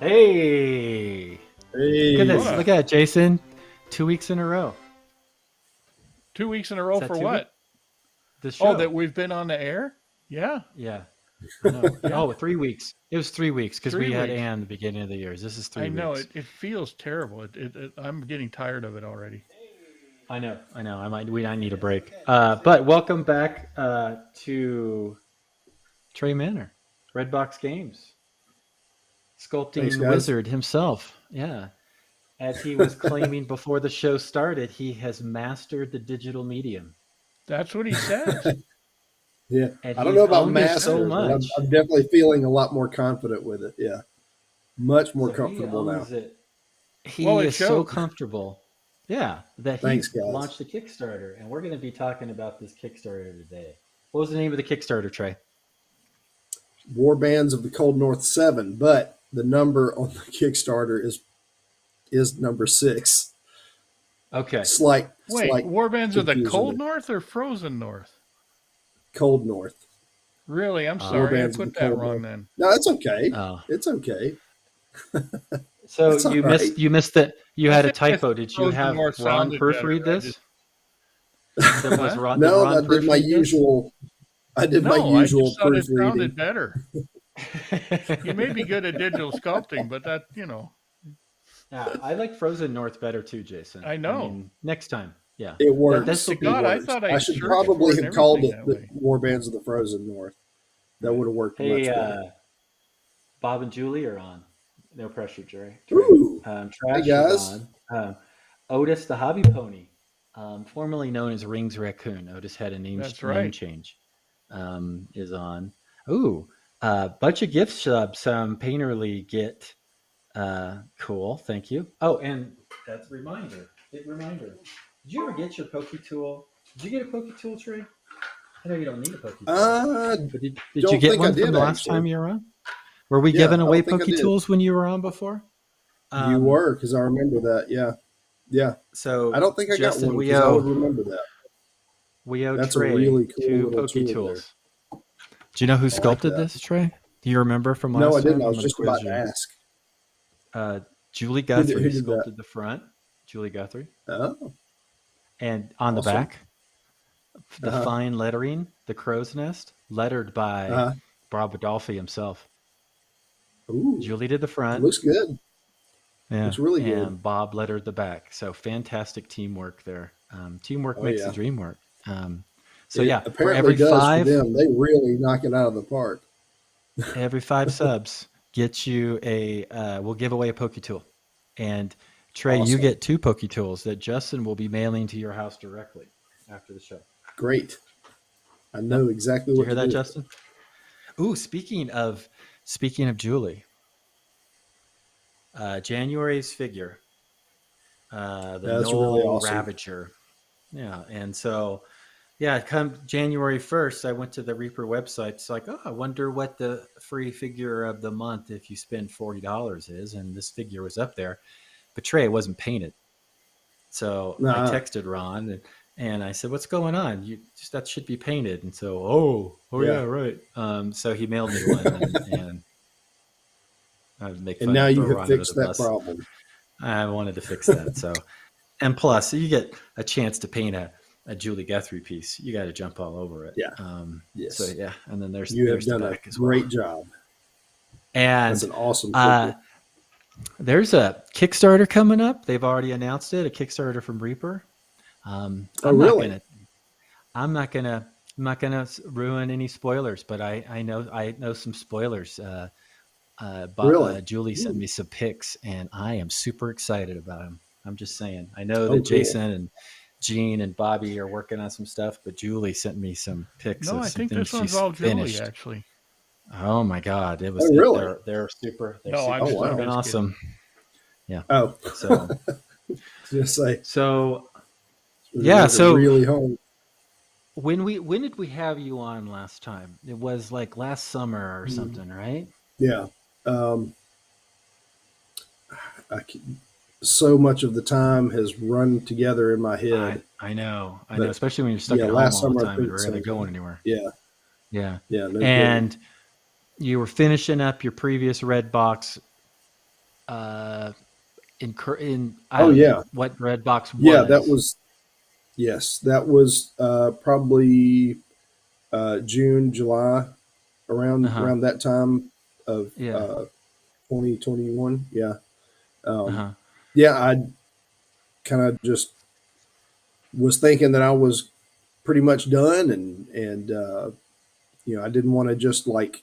Hey, look at Hey, this. Look at it, Jason. 2 weeks in a row. 2 weeks in a Is row that for 2 weeks? what? The Oh, show. that we've been on the air? Yeah, Yeah, I know. yeah. Oh, 3 weeks. It was 3 weeks because Three we had weeks. Ann the beginning of the years. This is I three know weeks. it feels terrible. I'm getting tired of it already. I know. I know. I need a break. But welcome back to Tre Manor, Redbox Games, thanks, sculpting guys. wizard himself. Yeah. As he was claiming before the show started, he has mastered the digital medium. That's what he says. Yeah, And I don't know he's about owned it He so says. master, but I'm, much. I'm definitely feeling a lot more confident with it. Yeah, much more So he comfortable now. owns it. Well, He it is so shows. comfortable. Yeah, that he Thanks, guys. launched a Kickstarter, and we're going to be talking about this Kickstarter today. What was the name of the Kickstarter, Trey? Warbands of the Cold North 7, but the number on the Kickstarter is number 6. Okay. Wait, Slight Warbands of the confusion cold there. north or frozen north? Cold North. Really? I'm Uh, sorry. I Warbands of the put that Cold wrong North. then. No, it's okay. uh, It's okay. so It's all you right. missed that you I had a think I typo. thought Did you frozen have north Ron sounded better. proofread I this? just What? Did No, Ron I did my proofread this? usual. I did my No, I usual just thought it proofreading. sounded better. You may be good at digital sculpting, but Yeah, I like Frozen North better too, Jason. I I know. mean, next time. Yeah. It Honest This works. will to It God, be I works. thought I I should searched for probably it and have called everything it that the way. Warbands of the Frozen North. That would have worked Hey, much better. Bob and Julie are on. No pressure, Trey. Ooh, hey Trash is guys. on. Otis the Hobby Pony, formerly known as Rings Raccoon. Otis had a That's name right. change. Is on. Ooh, bunch of gift subs. Painterly get. Cool. Thank you. Oh, and that's a reminder. Big reminder. Did you ever get your Poke Tool? Did you get a Poke Tool, Trey? I know you don't need a Poke Tool, Uh, but did you don't get think I one from did the last time actually. you were on? Were we Yeah, giving I away don't think I Poke did. Tools when you were on before? You Um, were because I remember that. Yeah, yeah. I so don't think I got Justin, one because I would remember that. we owe That's a Trey really cool two little Poke tool there. Tools. Do you know who I like sculpted that. this, Trey? Do you remember from No, I last didn't. time? I I'm was going to just about quiz to you. ask Julie who Guthrie did that. sculpted the front. Julie Guthrie, Oh, and on the awesome. back, Uh the huh. fine lettering, the crow's nest, lettered Uh by huh. Bob Adolphi himself. Ooh, Julie did the it front, looks good. yeah, Looks really good. and Bob lettered the back. So fantastic teamwork there. Teamwork Oh makes the yeah. dream work. So It yeah, for apparently does for them. They really knock it out of the park. every five subs gets you a. We'll give away a Poke Tool, and Trey, you Awesome. get two Poke Tools that Justin will be mailing to your house directly after the show. Great. I Yep. know exactly Did you what hear to that, do. Justin? Ooh, speaking of Julie, January's figure, the That's really Knoll awesome. Ravager. Yeah, and so yeah, come January 1st, I went to the Reaper website. It's like, oh, I wonder what the free figure of the month if you spend $40 is, and this figure was up there. But Trey, it wasn't painted. So I Nah. texted Ron and I said, "What's going on? You just that should be painted." And so, oh Yeah. yeah, right. So he mailed me one, and I would make And fun now of you throw have Ron under the fixed that bus. problem. I wanted to fix that. So, and plus, you get a chance to paint a Julie Guthrie piece. You got to jump all over it. Yeah. So Yes. yeah, and then there's You have the done a back as well. great job. That's And an awesome figure. there's a Kickstarter coming up. They've already announced it. A Kickstarter from Reaper. I'm really? not gonna ruin any spoilers, but I know some spoilers. Really? Julie sent Ooh. me some pics, and I am super excited about them. I'm just saying. I know Oh, that cool. Jason and Gene and Bobby are working on some stuff, but Julie sent me some pics No, of I some think things this one's she's all Julie, finished. actually. Oh my God, it was Oh, really? they're super No, Oh, I'm wow. freaking just kidding. awesome. Yeah. Oh, So just say so yeah. So really home. when did we have you on last time? It was like last summer or something, right? Yeah. So much of the time has run together in my head. I know, But, especially when you're stuck at home last all the summer I time and think rarely so. go anywhere. Yeah. Yeah. Yeah. No kidding. And you were finishing up your previous red box uh, in I Oh don't know yeah, what Redbox yeah. That was. was yes. That was probably June, July, Uh around huh. that time of Yeah. 2021. Yeah, Uh um, huh. yeah. I kind of just was thinking that I was pretty much done, and I didn't want to just like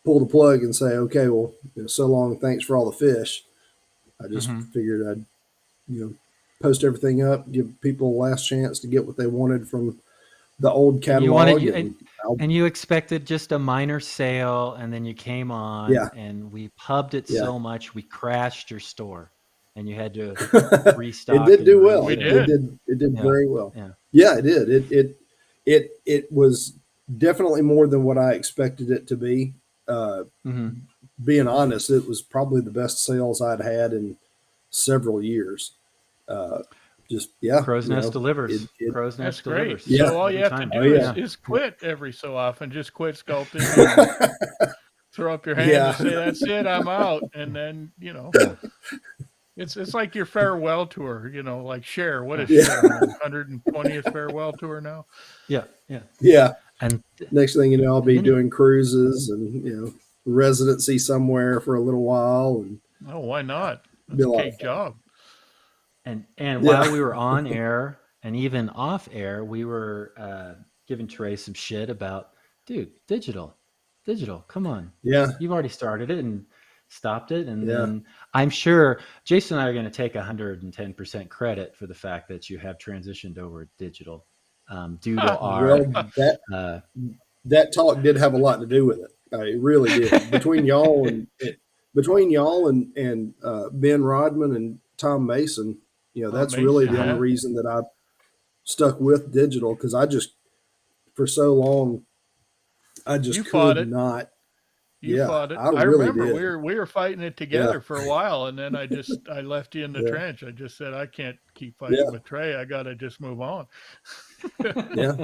pull the plug and say, okay, well, so long, thanks for all the fish. I just Mm-hmm. figured I'd post everything up, give people a last chance to get what they wanted from the old And you wanted catalog, you and I'll and you expected just a minor sale, and then you came on, yeah, and we pubbed it yeah. so much we crashed your store, and you had to It restock did and do well. We redo it. did. It did Yeah. very well. Yeah. Yeah, it did. It was definitely more than what I expected it to be. Uh, Mm-hmm. Being honest, it was probably the best sales I'd had in several years. Uh, just yeah, Crow's Nest it delivers. it Crow's That's Nest great. delivers yeah. So all you every have to time. Oh do yeah. Yeah. is Yeah. quit every so often. Just quit sculpting and throw up your hands and Yeah. say, "That's it, I'm out." And then Yeah. it's like your farewell tour. Like Cher. What is Yeah. Cher Yeah. on her 120th farewell tour now? Yeah. Yeah. Yeah. And Next thing you know, I'll and be then doing cruises and residency somewhere for a little while and Oh, why not? be That's a a lot of cake fun. job. and Yeah. while we were on air and even off air, we were giving Trey some shit about, dude, digital. Come on, Yeah. you've already started it and stopped it, and Yeah. then I'm sure Jason and I are going to take 110% credit for the fact that you have transitioned over to digital, due to our. Well, that Uh, that talk did have a lot to do with it. It really did. Between y'all and Ben Rodman and Tom Mason, Oh, that's really Mason, the only yeah. reason that I stuck with digital because I just for so long I just You fought could it. not. You Yeah, fought it. I I really remember did. we were fighting it Yeah, together for a while, and then I left you in the yeah, trench. I just said I can't keep fighting yeah, with Trey. I got to just move on. yeah,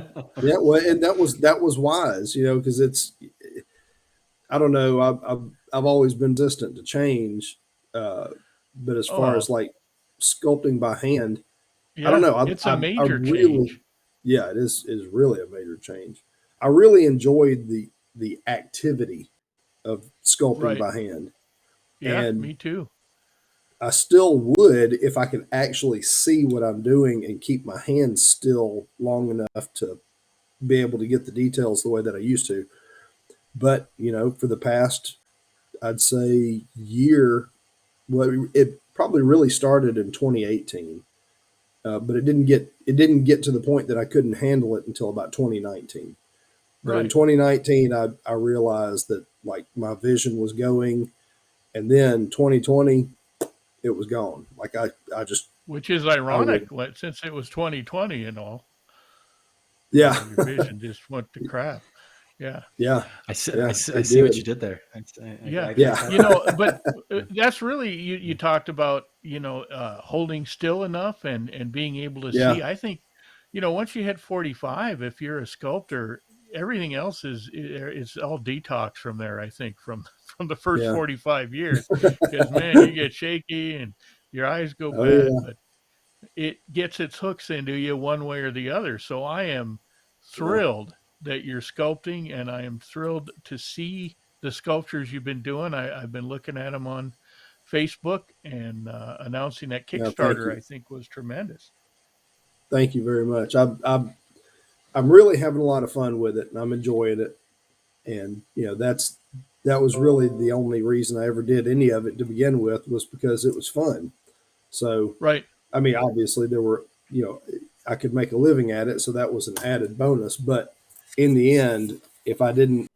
yeah. Well, and that was wise, because it's I don't know. I've always been resistant to change, uh, but as Oh far as well, like sculpting by hand, I don't yeah, know. it's a I major really, change. yeah, it is really a major change. I really enjoyed the activity of sculpting Right. by hand, Yeah, and me too. I still would if I could actually see what I'm doing and keep my hands still long enough to be able to get the details the way that I used to. But for the past, I'd say year, well, it probably really started in 2018, but it didn't get to the point that I couldn't handle it until about 2019. But in Right. 2019, I realized that like my vision was going, and then 2020, it was gone. Like I just Which is I would ironic, since it was 2020 and all. yeah Your vision just went to crap. Yeah. yeah I yeah it see what you did did there. Yeah, I yeah caught that. but that's really you talked about holding still enough and being able to yeah see. I think once you hit 45, if you're a sculptor, everything else is all detox from there. I think from from the first yeah 45 years, because man, you get shaky and your eyes go oh bad, yeah but it gets its hooks into you one way or the other. So I am yeah thrilled that you're sculpting, and I am thrilled to see the sculptures you've been doing. I've been looking at them on Facebook, and announcing that yeah thank Kickstarter, you I think, was tremendous. thank you very much. I'm really having a lot of fun with it, and I'm enjoying it. And that was really the only reason I ever did any of it to begin with was because it was fun. So Right. I mean, obviously there were I could make a living at it, so that was an added bonus. But in the end, if I didn't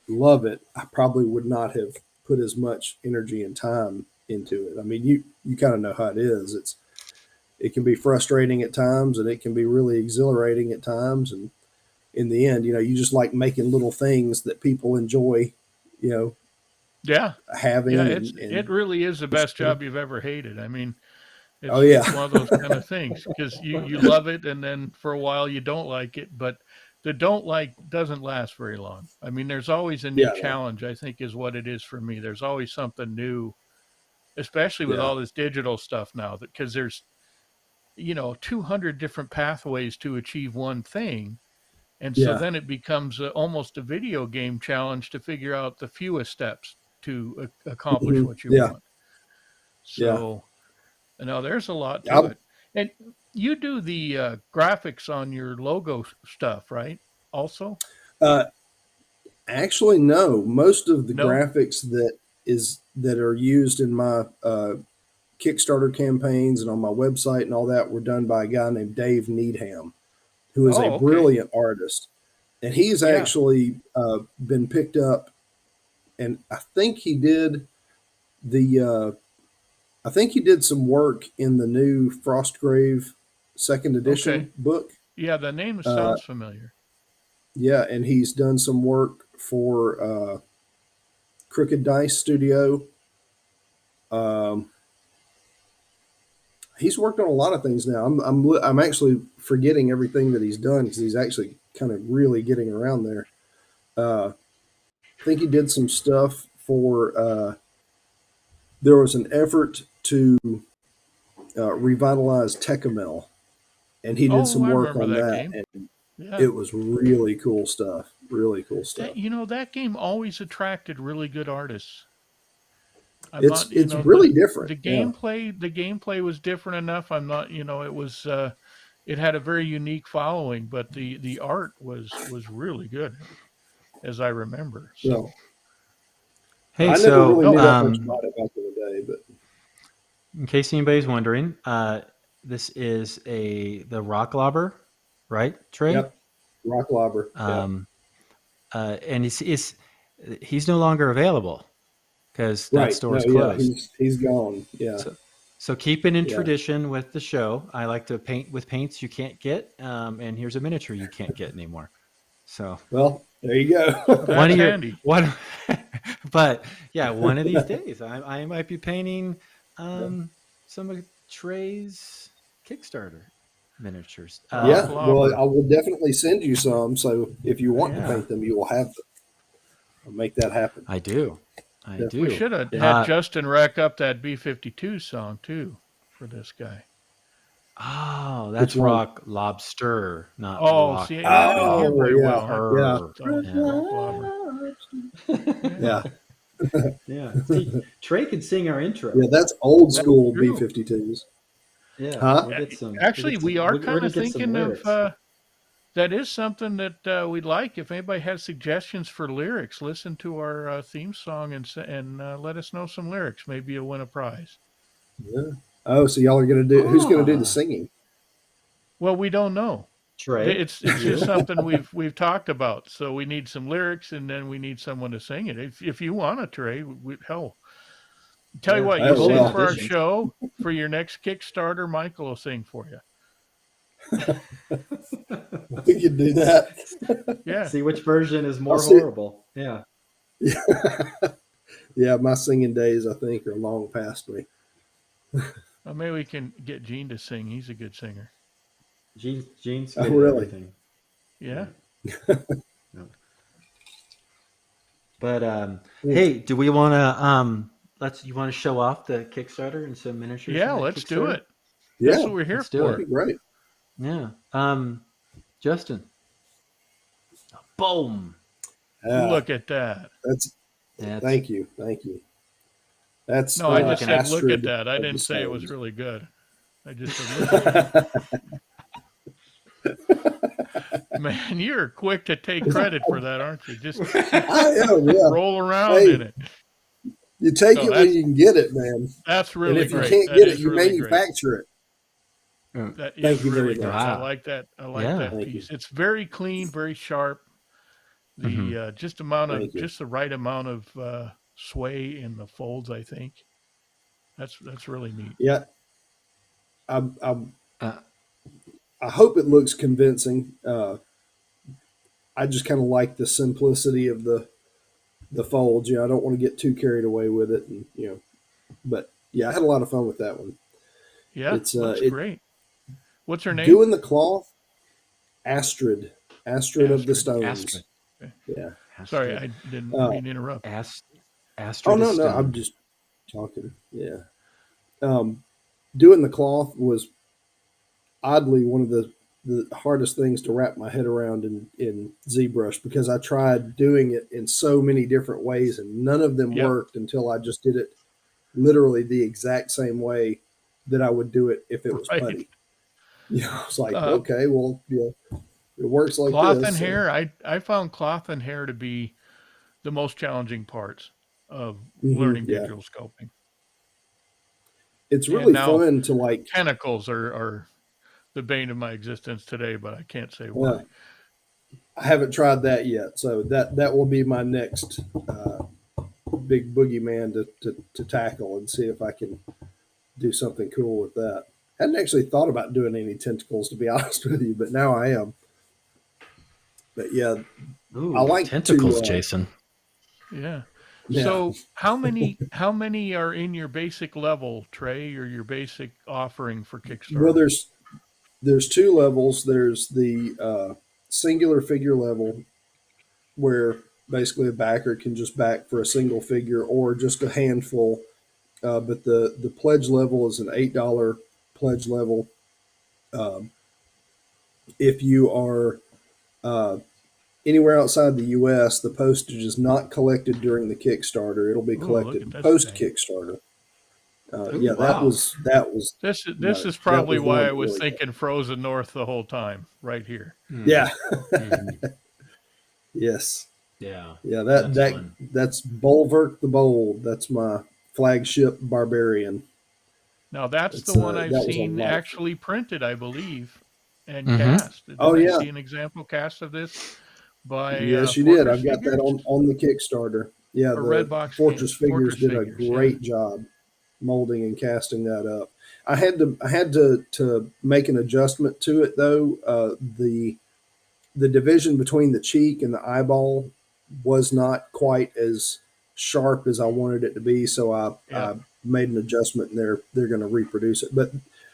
love it, I probably would not have put as much energy and time into it. I mean, you kind of know how it is. It can be frustrating at times, and it can be really exhilarating at times. And in the end, you just like making little things that people enjoy, you know, Yeah. Yeah. having It and really is the it's best job you've ever hated. I mean, oh it's yeah, one of those kind of things because you love it, and then for a while you don't like it, but the don't like doesn't last very long. I mean, there's always a new yeah, no, challenge, I think, is what it is for me. There's always something new especially with Yeah. all this digital stuff now, because there's 200 different pathways to achieve one thing. And so Yeah. then it becomes almost a video game challenge to figure out the fewest steps to accomplish Mhm. what you Yeah. want. Yeah. So now there's a lot to I, it. And you do the graphics on your logo stuff, right? Also? uh, actually, no. Most of the No? graphics that are used in my Kickstarter campaigns and on my website and all that were done by a guy named Dave Needham, who is a Oh, okay. brilliant artist. And he's Yeah. actually been picked up, and the I think he did some work in the new Frostgrave second Okay. edition book. Yeah, the name Uh, sounds familiar. yeah, and he's done some work for Crooked Dice Studio. Um, he's worked on a lot of things now. I'm actually forgetting everything that he's done because he's actually kind of really getting around there. I think he did some stuff for. There was an effort to revitalize Tecumel, and he did Oh, some I work remember on that that, game. and Yeah. it was really cool stuff. Really cool stuff. That game always attracted really good artists. I'm not, It's really different. the Yeah. gameplay was different enough. I'm not, it was it had a very unique following, but the art was really good as I remember. Yeah. So, Hey, I never really no, knew that much about it back in the day, but in case anybody's wondering, this is the rock lobber, right, Trey? yep. Rock Lobber. Yeah. And he's no longer available because that Right. store No, is yeah, closed. he's gone. Yeah. So keeping in Yeah. tradition with the show, I like to paint with paints you can't get, and here's a miniature you can't get anymore. So Well, there you go. one that's of your handy. one, but yeah, one of these days I might be painting some of Trey's Kickstarter miniatures. Yeah. Rock Well, Lobber. I will definitely send you some. So if you want to Yeah, paint them, you will have them. I'll make that happen. I do. I Yeah. We do. should have Yeah. had Justin rack up that B-52 song too for this guy. Oh, Which that's one? rock lobster, not Oh, rock. see, I couldn't hear Oh, very yeah. well. Yeah. Oh, Yeah. Rock Lobber. Yeah. Yeah. See, Trey could sing our intro. Yeah. That's old That's school true. B-52s. Yeah, Huh? we'll get some. Actually, we are We're kind gonna of get some thinking of lyrics. that is something that we'd like. If anybody has suggestions for lyrics, listen to our theme song and let us know some lyrics. Maybe you'll win a prize. Yeah. Oh, so y'all are going to do, who's going to do the Ah, singing? Well, we don't know. Trey, It's You? just something we've talked about. So we need some lyrics, and then we need someone to sing it. If you want to, Trey, hell, tell you yeah, what, we're you Oh, sing holding well. for our auditions. show for your next Kickstarter. Michael will sing for you. We could do that. Yeah. See which version is I'll more see. horrible. Yeah, Yeah. My singing days, I think, are long past me. Well, maybe we can get Gene to sing. He's a good singer. Gene's Oh, good at really? everything. Yeah. Yeah. But hey, do we want to you want to show off the Kickstarter and some miniatures? Yeah, from that let's do Kickstarter? it. Yeah. That's what we're here Let's do for. That'd be great. Yeah. Justin. Boom. Look at that. That's, That's, thank you. Thank you. That's No, I just looking said look at Astrid that. I of the didn't say it was Stones. really good. I just said look at that. Man, you're quick to take credit for that, aren't you? Just I am, yeah. roll around Hey, in it. you take No, it when you can get it, man. that's And really if you great. can't That get it, is you really great. manufacture it. That is Thank you very really great. much. I Wow. like that. I like Yeah. that Thank you. piece. It's very clean, very sharp. The Mhm. Thank you. just the right amount of sway in the folds. I think that's really neat. Yeah. I'm, Uh, I hope it looks convincing. I just kind of like the simplicity of the folds. I don't want to get too carried away with it, and But yeah, I had a lot of fun with that one. Yeah, It's looks great. What's her name? doing the cloth. Astrid of the Astrid. Stones. Astrid. Yeah. Sorry, Astrid. I didn't Uh, mean to interrupt. Astrid Oh is no, stone. talking. Yeah. Doing the cloth was oddly one of the hardest things to wrap my head around in ZBrush, because I tried doing it in so many different ways and none of them Yep. worked until I just did it literally the exact same way that I would do it if it was Right. putty. I was like, Uh, okay, well, it works like Cloth and this. So, hair. I found cloth and hair to be the most challenging parts of learning yeah, digital sculpting. it's And really now fun to like. tentacles are the bane of my existence today, but I can't say Uh, why. I haven't tried that yet, so that will be my next big boogeyman to tackle and see if I can do something cool with that. I hadn't actually thought about doing any tentacles, to be honest with you, but now I am. But yeah, I Ooh, like tentacles, to. Jason. Yeah. Yeah, So how many are in your basic level, Trey, or your basic offering for well, Kickstarter? there's two levels. There's the singular figure level, where basically a backer can just back for a single figure or just a handful. But the pledge level is an $8 pledge level. Um, if you are uh, anywhere outside the U.S., the postage is not collected during the Kickstarter. It'll be Oh, look at collected this post thing. Kickstarter. Ooh, Yeah, that wow. was that was This no, is that probably was the why one I that was really got. thinking Frozen North the whole time, right here. Mm, Yeah, hmm. yes, Yeah, yeah. that's fun. That's Bulwark the Bold. That's my flagship barbarian. Now that's the It's one I've that was a seen lot of fun. actually printed, I believe, and Mm-hmm. cast. Oh Didn't I yeah, see an example cast of this by yes, you did. Fortress I've got that Figures on the Kickstarter. Yeah, or the Redbox Fortress Figures Fortress did a Figures? Yeah. great job molding and casting that up. I had to make an adjustment to it though. The division between the cheek and the eyeball was not quite as sharp as I wanted it to be, so Yeah. I made an adjustment, and they're going to reproduce it. But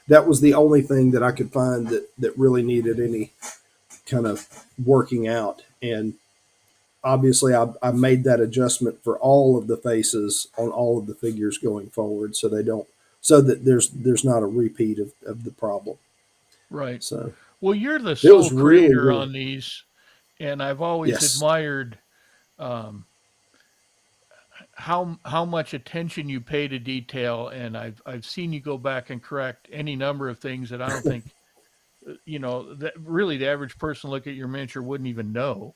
that was the only thing that I could find that really needed any kind of working out. And obviously, I made that adjustment for all of the faces on all of the figures going forward, so they don't, so that there's not a repeat of the problem. Right. So Well, you're the it sole was really creator really on these, and I've always yes. admired um, how much attention you pay to detail. And I've seen you go back and correct any number of things that I don't think that really the average person look at your miniature wouldn't even know.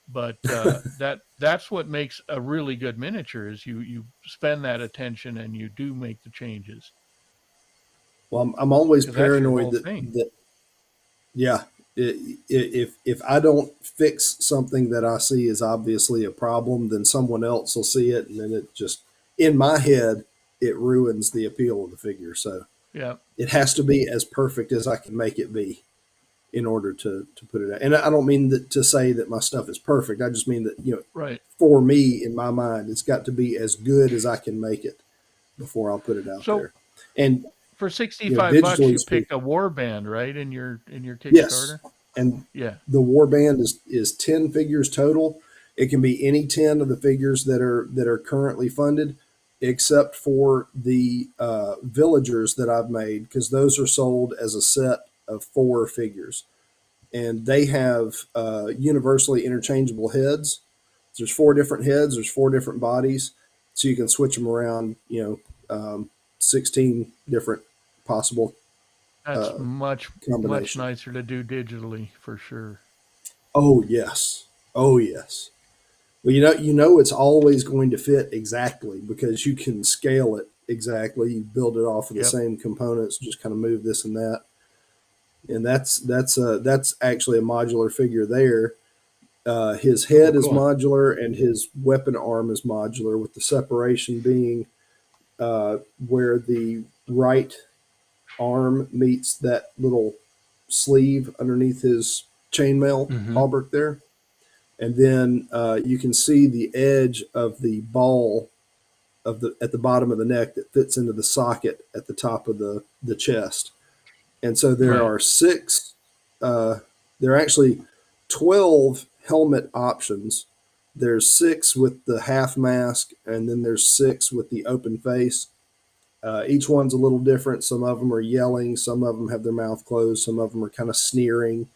But that's what makes a really good miniature is you spend that attention and you do make the changes Well, I'm always because that's your paranoid whole that thing. yeah, if I don't fix something that I see as obviously a problem, then someone else will see it, and then it just in my head it ruins the appeal of the figure. So Yeah. it has to be as perfect as I can make it be in order to put it out. And I don't mean that to say that my stuff is perfect. I just mean that Right. for me in my mind, it's got to be as good as I can make it before I'll put it out So there. And for 65 bucks, digitally you picked speaking, a Warband, right? In your yes. Kickstarter. And Yeah. the Warband is 10 figures total. It can be any 10 of the figures that are currently funded, except for the villagers that I've made, because those are sold as a set of 4 figures, and they have universally interchangeable heads. There's 4 different heads. There's 4 different bodies, so you can switch them around. 16 different possible That's uh, much combinations. nicer to do digitally for sure. Oh yes, oh yes. Well, it's always going to fit exactly because you can scale it exactly. You build it off of the Yep. same components, just kind of move this and that, and that's actually a modular figure there. His Oh, head is cool. modular and his weapon arm is modular, with the separation being where the right arm meets that little sleeve underneath his chainmail Mm-hmm. hauberk there, and then you can see the edge of the ball of the at the bottom of the neck that fits into the socket at the top of the chest. And so there Right. are 6. There are actually 12 helmet options, There's 6 with the half mask, and then there's 6 with the open face. Each one's a little different. Some of them are yelling. Some of them have their mouth closed. Some of them are kind of sneering.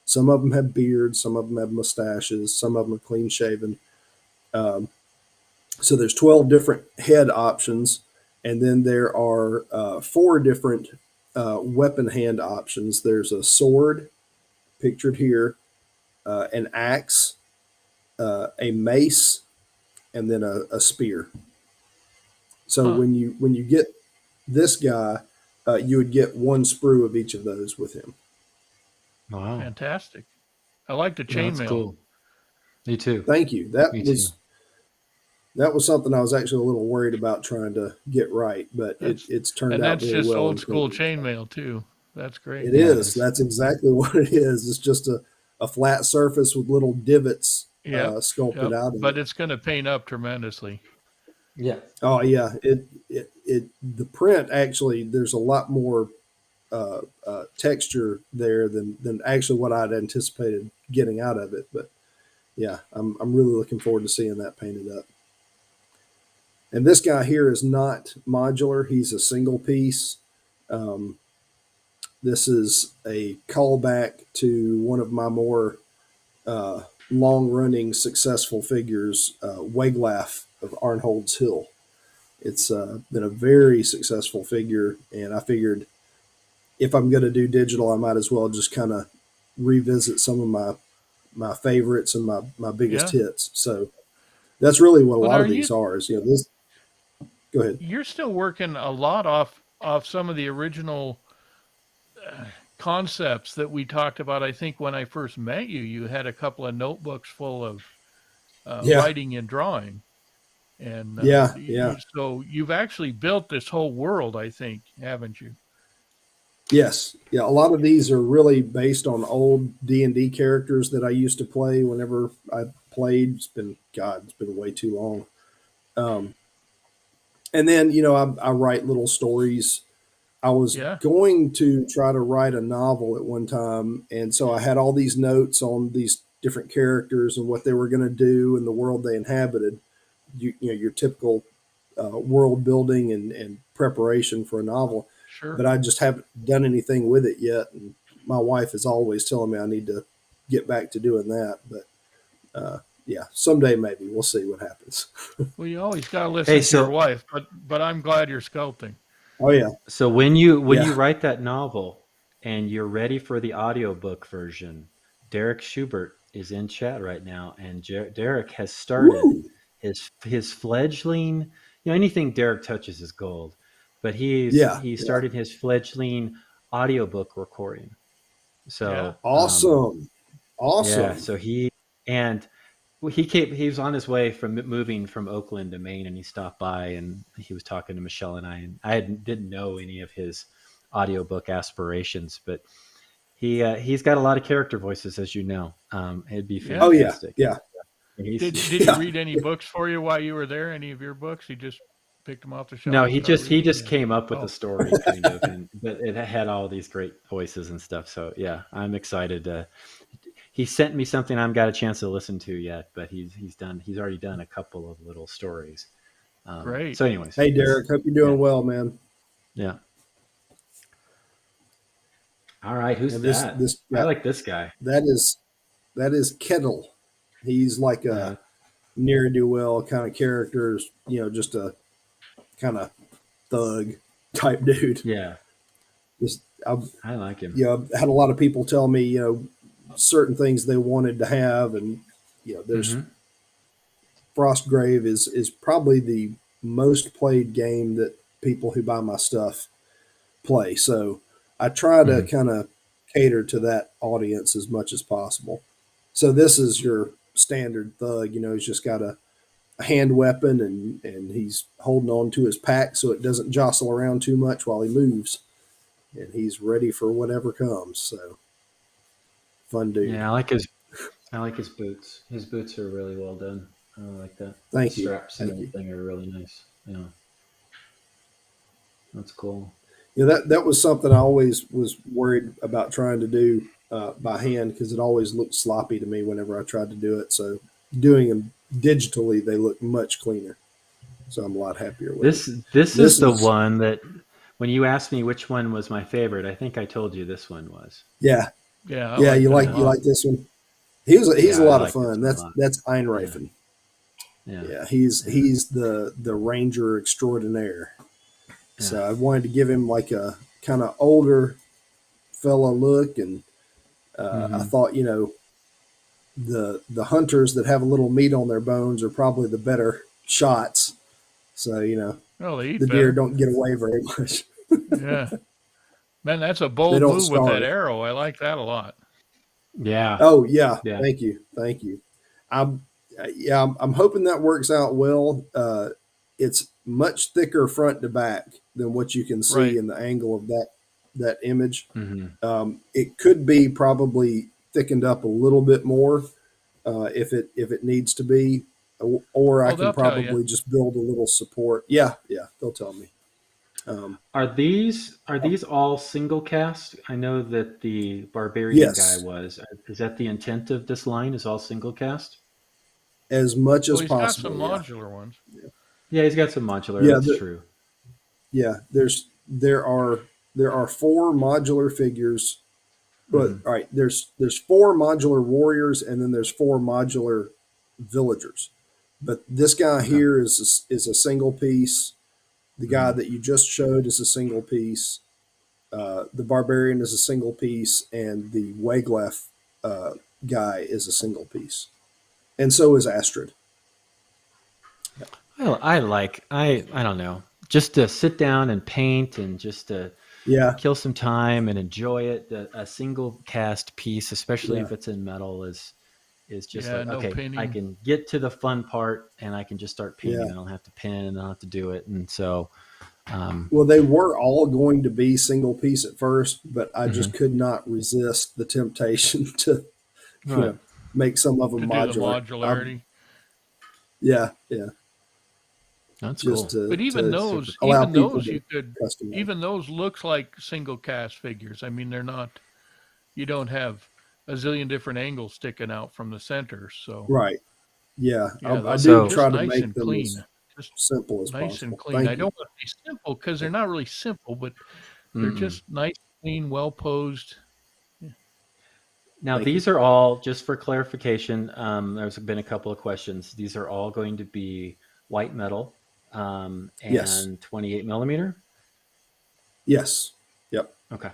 Some of them have beards. Some of them have mustaches. Some of them are clean shaven. Um, so there's 12 different head options, and then there are 4 different weapon hand options. There's a sword, pictured here, an axe, a mace, and then a spear. So Huh. when you get this guy, you would get 1 sprue of each of those with him. Wow. Fantastic. I like the No, that's chainmail. cool. Me too. Thank you. Me too. That was something I was actually a little worried about trying to get right, but That's it's turned and out that's very just well. old school chainmail too. That's great. It Yeah, it is. is. That's exactly what it is. It's just a flat surface with little divots Yep. sculpted Yep. out of But it. it's going to paint up tremendously. Yeah. Oh yeah, the print actually, there's a lot more texture there than actually what I'd anticipated getting out of it. But yeah, I'm really looking forward to seeing that painted up. And this guy here is not modular; he's a single piece. Um, this is a callback to one of my more long running successful figures, Weglaf of Arnhold's Hill. It's been a very successful figure, and I figured if I'm going to do digital, I might as well just kind of revisit some of my favorites and my biggest Yeah. hits. So that's really what a But lot are of these you are. Is this? Go ahead. you're still working a lot off some of the original concepts that we talked about. I think when I first met you, you had a couple of notebooks full of Yeah, writing and drawing, and yeah. so you've actually built this whole world. I think, haven't you? Yes, yeah. A lot of these are really based on old D&D characters that I used to play whenever I played. It's been way too long. Um, and then I write little stories. I was Yeah. going to try to write a novel at one time, and so I had all these notes on these different characters and what they were going to do in the world they inhabited. You know, your typical world building and preparation for a novel, Sure. but I just haven't done anything with it yet. And my wife is always telling me I need to get back to doing that. But yeah, someday maybe we'll see what happens. Well, you always got to Hey, listen to your so wife, but I'm glad you're sculpting. Oh yeah, so when you yeah, write that novel and you're ready for the audiobook version, Derek Schubert is in chat right now, and Derek has started woo, his fledgling. You know, anything Derek touches is gold, but yeah, he yeah, started his fledgling audiobook recording. Yeah. So awesome, yeah, awesome. so and he was on his way from moving from Oakland to Maine, and he stopped by and he was talking to Michelle and didn't know any of his audiobook aspirations, but he's got a lot of character voices, as you know. It'd be Yeah. Oh yeah, fantastic. yeah, He's Did he yeah. read any books for you while you were there? Any of your books? He just picked them off the no, shelf and started he reading. just came up with the Oh, story kind of, and but it had all these great voices and stuff. So yeah, I'm excited to. He sent me something I haven't got a chance to listen to yet, but he's already done a couple of little stories. great. So, anyways, Hey Derek, hope you're yeah, doing well, man. yeah. All right, who's And this that? this I guy, like this guy. that is that is Kettle. He's like a Uh, ne'er do well kind of character. Just a kind of thug type dude. yeah, Just I've I like him. I've had a lot of people tell me certain things they wanted to have, and there's Hmm. Frostgrave is probably the most played game that people who buy my stuff play. So I try to Hmm. kind of cater to that audience as much as possible. So this is your standard thug. He's just got a hand weapon, and he's holding on to his pack so it doesn't jostle around too much while he moves, and he's ready for whatever comes. So fun dude. Yeah, I like his boots. His boots are really well done. I like that. The Thank you. straps and Thank you. everything are really nice. Yeah, that's cool. That was something I always was worried about trying to do by hand, because it always looked sloppy to me whenever I tried to do it. So doing them digitally, they look much cleaner. So I'm a lot happier with This it. this is the one that when you asked me which one was my favorite, I think I told you this one was. Yeah, Yeah, I yeah. like You that a like lot. this one. He's Yeah, a I lot of like this fun. one a lot. That's Yeah, Einreifen. yeah, Yeah, yeah, he's the ranger extraordinaire. yeah. So I wanted to give him like a kind of older fella look, and I Mm-hmm. thought, the hunters that have a little meat on their bones are probably the better shots. So Oh, they the eat deer better. don't get away very much. Yeah. Man, that's a They bold don't move with that starve. arrow. I like that a lot. Yeah, Oh yeah, yeah. thank you. I'm yeah, I'm hoping that works out well. It's much thicker front to back than what you can see Right. in the angle of that image. Mm-hmm. It could be probably thickened up a little bit more if it needs to be, or I Oh, can they'll tell you. probably just build a little support. Yeah, yeah, they'll tell me. Um, Are these all single cast? I know that the barbarian guy yes, was. Is that the intent of this line? Is all single cast? as much Well, as he's got some possible. Yeah, modular ones. Yeah, he's got some modular. yeah, That's true. yeah. There are four modular figures. But Mm-hmm. all right, there's four modular warriors, and then there's four modular villagers. But this guy Okay. here is a single piece. The guy Mm-hmm. that you just showed is a single piece. The barbarian is a single piece, and the Waglef uh, guy is a single piece, and so is Astrid. I don't know, just to sit down and paint and just to Yeah, kill some time and enjoy it. A single cast piece, especially yeah, if it's in metal, is just Yeah, like, no okay, I pinning. can get to the fun part and I can just start yeah. painting. I don't have to pin and I don't have to do it. And so, um, Well, they were all going to be single piece at first, but I just mhm. could not resist the temptation to, you Right, know, make some of them To do the modular. modularity. Yeah, yeah, that's just cool. But That's even super those, cool. allow even people those to you could, customize. even those looks like single cast figures. I mean, they're not. You don't have a zillion different angles sticking out from the center. So Right. Yeah, yeah, I those are do So, try just to nice make and them as clean. Just simple as nice and possible. clean. I Thank you. don't want to be simple because they're not really simple, but they're mm-mm. just nice, clean, well posed. Yeah. Now Thank you. these are all, just for clarification. There's been a couple of questions. These are all going to be white metal, Yes. and 28 millimeter. Yes. Yep. Okay,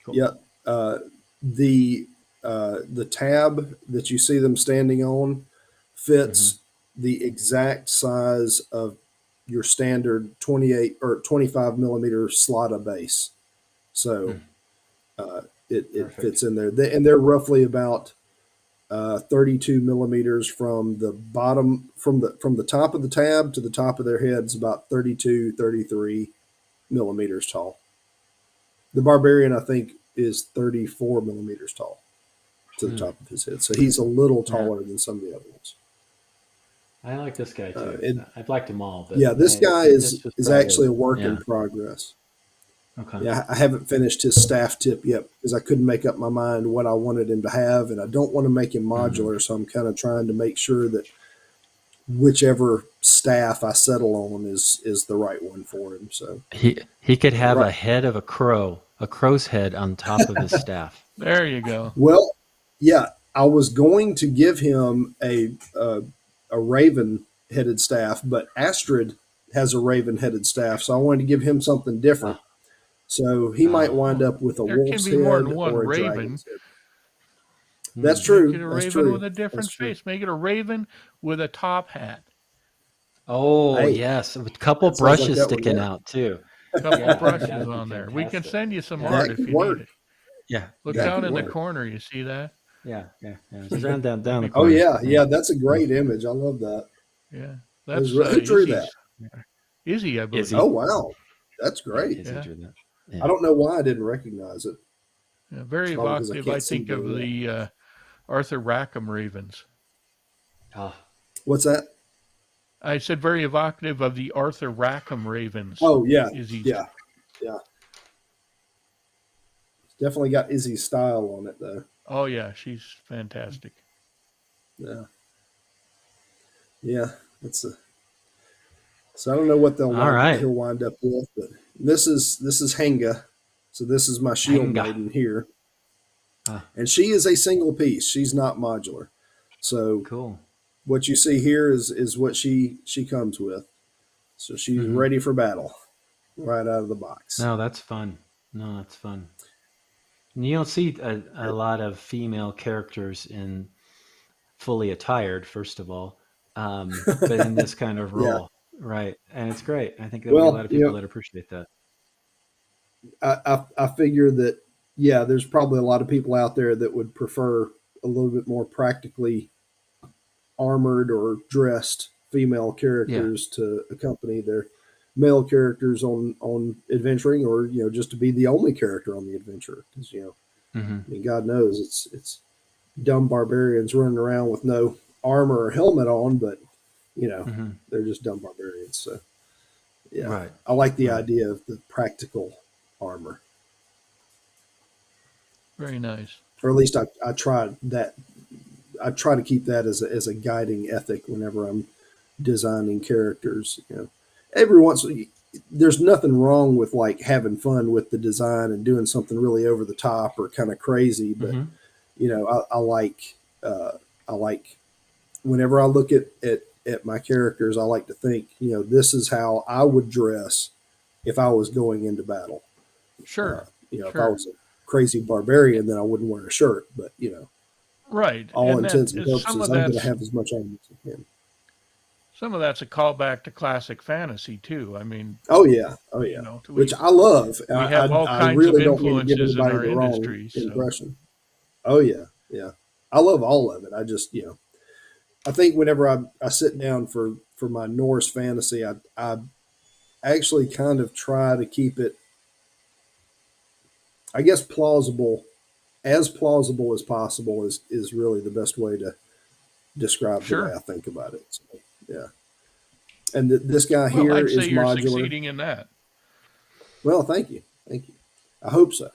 cool. Yep. Uh, the the tab that you see them standing on Mm-hmm. fits the exact size of your standard 28 or 25 millimeter Slata base. So Mm, it perfect. fits in there. And they're roughly about 32 millimeters from the bottom, from the top of the tab to the top of their heads, about 32, 33 millimeters tall. The barbarian, I think, is 34 millimeters tall to the Mm, top of his head. So he's a little yeah, taller than some of the other ones. I like this guy too. And I've liked them all, but yeah, this guy this was is probably, actually a work in yeah. progress. Okay. Yeah, I haven't finished his staff tip yet because I couldn't make up my mind what I wanted him to have, and I don't want to make him Hmm. modular. So I'm kind of trying to make sure that whichever staff I settle on is the right one for him. So He could have a right. head of a crow's head on top of his staff. There you go. Well, yeah, I was going to give him a raven headed staff, but Astrid has a raven headed staff, so I wanted to give him something different. Oh, So he might oh, wind Well, up with a there can wolf's be more than head one or a raven. dragon's head. That's hmm. Make it true. a That's raven with true. a That's different true. face. Make it a raven with a top hat. Oh Hey, yes, with a couple that sounds like brushes that would sticking work. out too. Couple Yeah, I think brushes that'd be on there. We can fantastic. send you some Yeah, art That if could you need work. it. yeah, Look That yeah, down could in the yeah, work. corner. You see that? yeah, yeah, yeah. Just down That'd the be Oh corner. yeah, Yeah, yeah. That's a yeah. great image. I love that. yeah. Who's, That's who drew that? Izzy's. Izzy, I Izzy. Oh believe. wow, that's Yeah, great. Izzy Yeah. drew that. I Yeah. don't know why I didn't recognize it. Yeah. Very Probably because I evocative. I can't see think of very well. the Arthur Rackham Ravens. Ah, What's that? I said very evocative of the Arthur Rackham Ravens. Oh yeah, Izzy's. yeah, yeah. Definitely got Izzy's style on it though. Oh yeah, she's fantastic. Yeah. Yeah, it's a. So I don't know what All right. he'll wind up with, but this is Henga, so this is my shield Henga. maiden here, Ah, and she is a single piece. She's not modular. So cool. what you see here is what she comes with. So she's Hmm. ready for battle right out of the box. No, that's fun. No, that's fun. And you don't see a lot of female characters in fully attired, first of all, but in this kind of Yeah. role, right? And it's great. I think there'll be a lot Well, of people that appreciate that. I figure that yeah, there's probably a lot of people out there that would prefer a little bit more practically armored or dressed female Yeah. characters to accompany their male characters on adventuring, or just to be the only character on the adventure. Because Hmm. I mean, God knows it's dumb barbarians running around with no armor or helmet on, but you know Hmm. they're just dumb barbarians. So yeah, Right. I like the Right. idea of the practical armor, Very nice. or at least I try that. I try to keep that as a guiding ethic whenever I'm designing characters. Every once there's nothing wrong with like having fun with the design and doing something really over the top or kind of crazy, but Hmm. I like I like whenever I look at my characters, I like to think this is how I would dress if I was going into battle. Sure. If I Sure. was a crazy barbarian, then I wouldn't wear a shirt, but Right. all And that intents and is purposes, I'm going to have as much armor as I can. some of that's a callback to classic fantasy too. I mean, Oh yeah, oh you yeah. know, Which I love. we have all I kinds of really don't mean to give influences in anybody our the wrong industry. So impression. Oh yeah, yeah. I love all of it. I just I think whenever I sit down for my Norse fantasy, I actually kind of try to keep it, I guess, plausible as possible is really the best way to describe the way sure. I think about it. So, yeah. And this guy Well, here I'd say is you're modular. succeeding in that. Well, thank you. I hope so.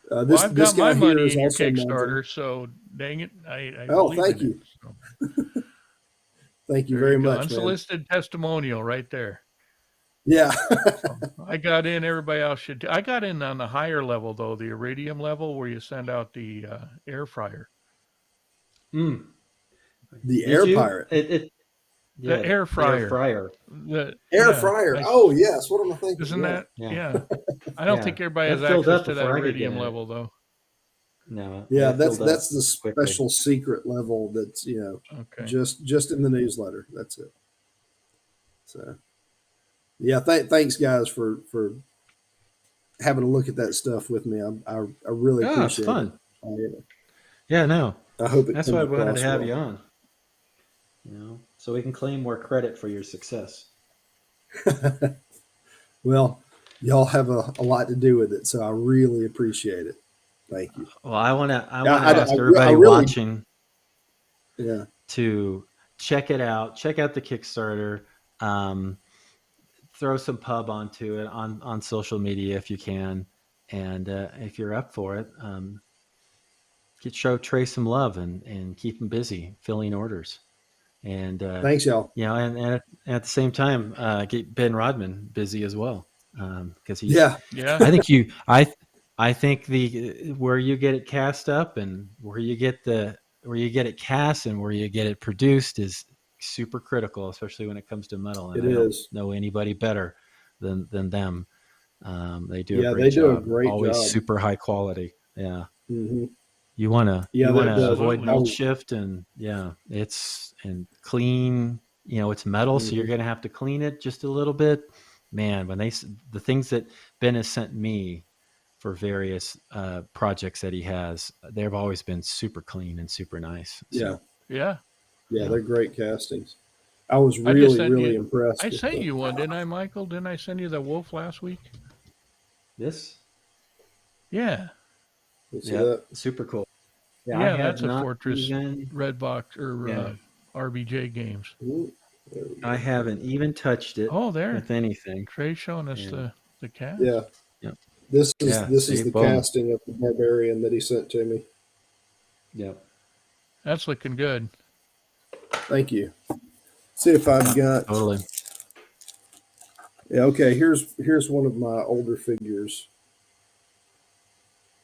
Well, This I've got my guy here money is in your also modular. Kickstarter, so dang it, I Oh, believe thank in it. you, So thank you there you very go. much, man. Unsolicited testimonial right there. Yeah, So I got in. Everybody else should. I got in on the higher level though, the iridium level, where you send out the air fryer. Mm. the Did air you? pirate, The Yeah, air the air fryer. fryer. air Yeah. fryer. Oh yes, what am I thinking? Isn't Yeah, that? Yeah. Yeah. I don't Yeah. think everybody has That filled access up to that before I could get iridium in it. level though. No, yeah. it That's filled up the quickly. special secret level. That's Okay. just in the newsletter. That's it. So yeah, thanks guys for having a look at that stuff with me. I really Oh, it's appreciate it. fun. Yeah, no. I hope it That's why comes I wanted to across have well. you on. So we can claim more credit for your success. Well, y'all have a lot to do with it, so I really appreciate it. Thank you. Well, I Yeah, want to ask I everybody really, watching yeah. to check it out. Check out the Kickstarter. Um, throw some pub onto it on social media if you can, and if you're up for it, show Trey some love and keep him busy filling orders. And Thanks, y'all. and at the same time, get Ben Rodman busy as well, because he's. Yeah, Yeah. I think I think the where you get it cast up and where you get it cast and where you get it produced is super critical, especially when it comes to metal. And it I don't is. know anybody better than them. They do a Yeah, great they do a job. great Always job. super high quality. Yeah. Hmm. You wanna Yeah, avoid Absolutely. mold shift and it's and clean. It's metal, so you're mhm. gonna have to clean it just a little bit. Man, when the things that Ben has sent me for various projects that he has, they've always been super clean and super nice. Yeah, So Yeah. yeah, yeah, they're great castings. I was I just really, sent really you. impressed I with sent the. you one, didn't I, Michael? Didn't I send you the wolf last week? this Yeah. You see yeah, that? super cool. Yeah, I Yeah, have that's a not Fortress even Red Box or yeah RBJ games. Ooh, there we I go. haven't even touched it Oh, there. with anything. Trey's showing us And the cast. Yeah, yeah, yeah. this is See, the boom. casting of the barbarian that he sent to me. Yep. That's looking good. Thank you. See if I've got. Totally. Yeah, okay. Here's one of my older figures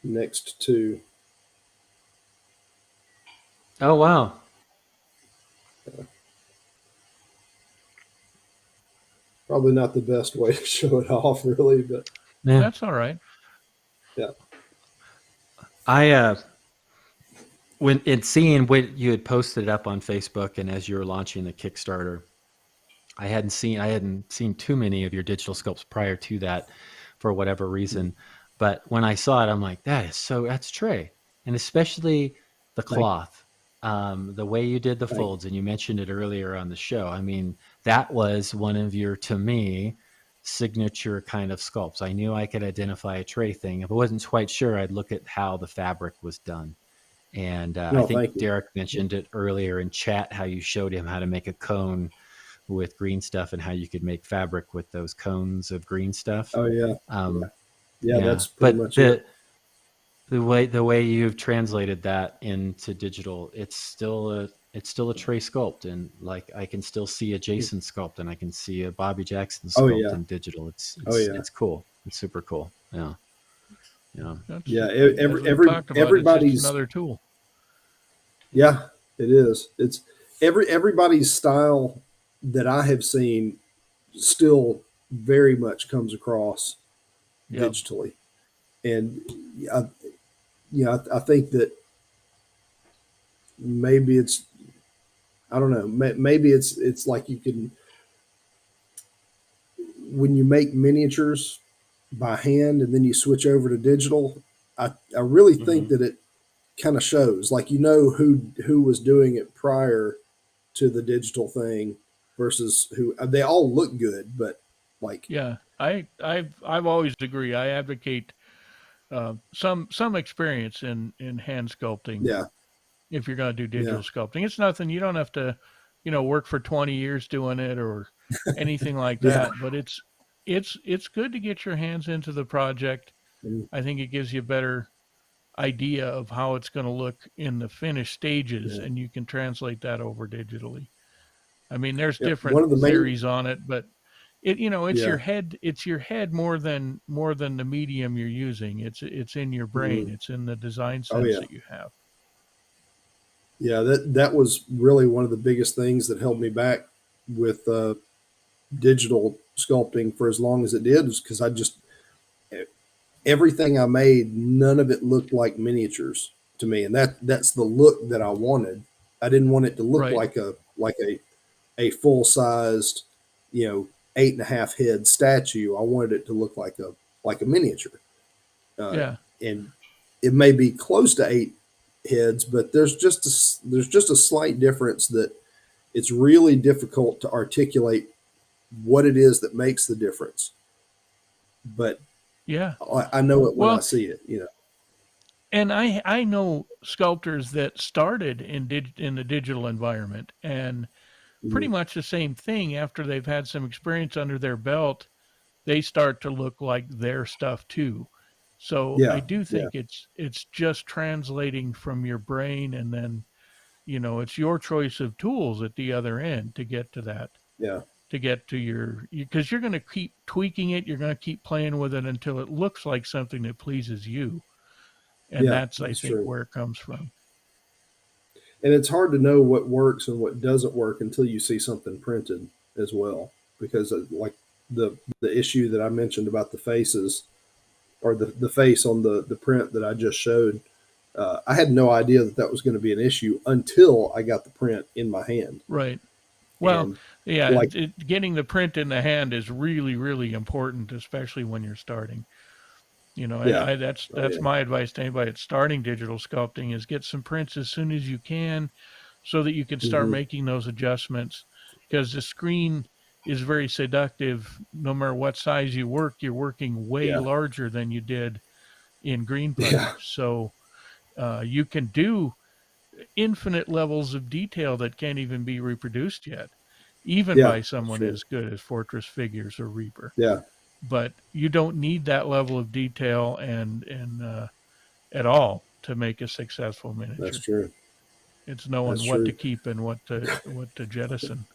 next to. Oh wow. Probably not the best way to show it off, really, but Yeah. That's all right. yeah. I when it's seeing what you had posted up on Facebook and as you were launching the Kickstarter, I hadn't seen too many of your digital sculpts prior to that for whatever reason. But when I saw it, I'm like, that's Tre. And especially the Thank, cloth, the way you did the thank. folds, and you mentioned it earlier on the show. I mean, that was one of your, to me, signature kind of sculpts. I knew I could identify a Tre thing. If I wasn't quite sure, I'd look at how the fabric was done. And I No, think thank you. Derek mentioned it earlier in chat, how you showed him how to make a cone with green stuff and how you could make fabric with those cones of green stuff. Oh yeah, yeah, Um, yeah. yeah, That's pretty but much it. the way you've translated that into digital, it's still a Tre sculpt, and like I can still see a Jason sculpt, and I can see a Bobby Jackson Oh sculpt yeah, in digital. It's oh it's yeah, it's cool. It's super cool. Yeah, yeah. That's yeah. as we've talked about. It's just Everybody's. another tool. Yeah, it is. It's everybody's style that I have seen still very much comes across Yep. digitally, and I, I think that maybe it's I don't know. Maybe it's like you can when you make miniatures by hand and then you switch over to digital. I really think Hmm. that it kind of shows. Like who was doing it prior to the digital thing versus who they all look good, but like Yeah. I've always agree. I advocate some experience in hand sculpting yeah, if you're going to do yeah, digital sculpting. It's nothing. You don't have to, work for 20 years doing it or anything like yeah, that. But it's good to get your hands into the project. mm, I think it gives you a better idea of how it's going to look in the finished stages, yeah, and you can translate that over digitally. I mean, there's yeah. different One of the main theories on it, but it's yeah, your head. It's your head more than the medium you're using. It's in your brain. mm, It's in the design oh sense yeah, that you have. yeah. That was really one of the biggest things that held me back with digital sculpting for as long as it did, is because I just everything I made, none of it looked like miniatures to me, and that's the look that I wanted. I didn't want it to look Right. like a full sized, you know, 8.5 head statue. I wanted it to look like a miniature, uh, Yeah. and it may be close to 8 heads, but there's just a slight difference that it's really difficult to articulate what it is that makes the difference. But Yeah. I know it when I Well, see it. You know. and I know sculptors that started in the digital environment and pretty Mhm. much the same thing after they've had some experience under their belt, they start to look like their stuff too. So I Yeah, do yeah, think it's just translating from your brain, and then it's your choice of tools at the other end to get to that, yeah, to get to your, because you're going to keep tweaking it, you're going to keep playing with it until it looks like something that pleases you, and yeah. that's, I That's think, true. where it comes from. And it's hard to know what works and what doesn't work until you see something printed as well, because like the issue that I mentioned about the faces or the face on the print that I just showed. I had no idea that that was going to be an issue until I got the print in my hand. Right. Well, And yeah, like, getting the print in the hand is really, really important, especially when you're starting. yeah, oh That's yeah, my advice to anybody that's starting digital sculpting is get some prints as soon as you can, so that you can start hmm, making those adjustments. Because the screen is very seductive. No matter what size you work, you're working way yeah, larger than you did in green yeah, putty. So you can do infinite levels of detail that can't even be reproduced yet, even yeah, by someone sure, as good as Fortress Figures or Reaper. yeah, But you don't need that level of detail and at all to make a successful that's miniature. true, It's that's knowing what to true. keep and what to jettison.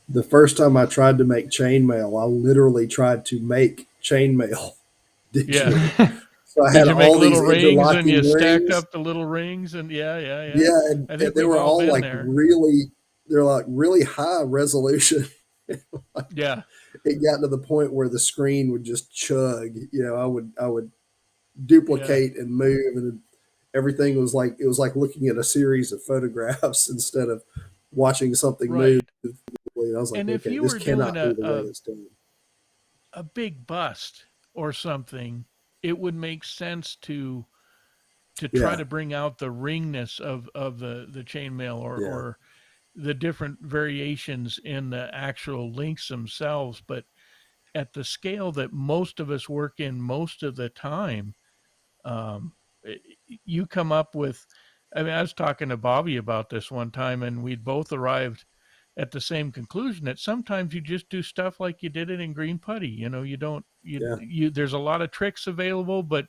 The first time I tried to make chainmail, I literally tried to make chainmail Yeah. digitally. So I Did had you make all little these rings and you interlocking stacked rings. up the little rings and yeah. Yeah, I and think they we've were all all been like there. they're like really high resolution. Yeah. It got to the point where the screen would just chug. I would Yeah. duplicate and move, and everything was like it was like looking at a series of photographs instead of watching something move. Right. And I was like, And if okay, you this were doing cannot be the way it's done. a big bust or something, it would make sense to try Yeah, to bring out the ringness of the chainmail yeah, or the different variations in the actual links themselves. But at the scale that most of us work in most of the time, um, you come up with. I mean, I was talking to Bobby about this one time, and we'd both arrived at the same conclusion that sometimes you just do stuff like you did it in green putty. You know, you don't yeah, you there's a lot of tricks available, but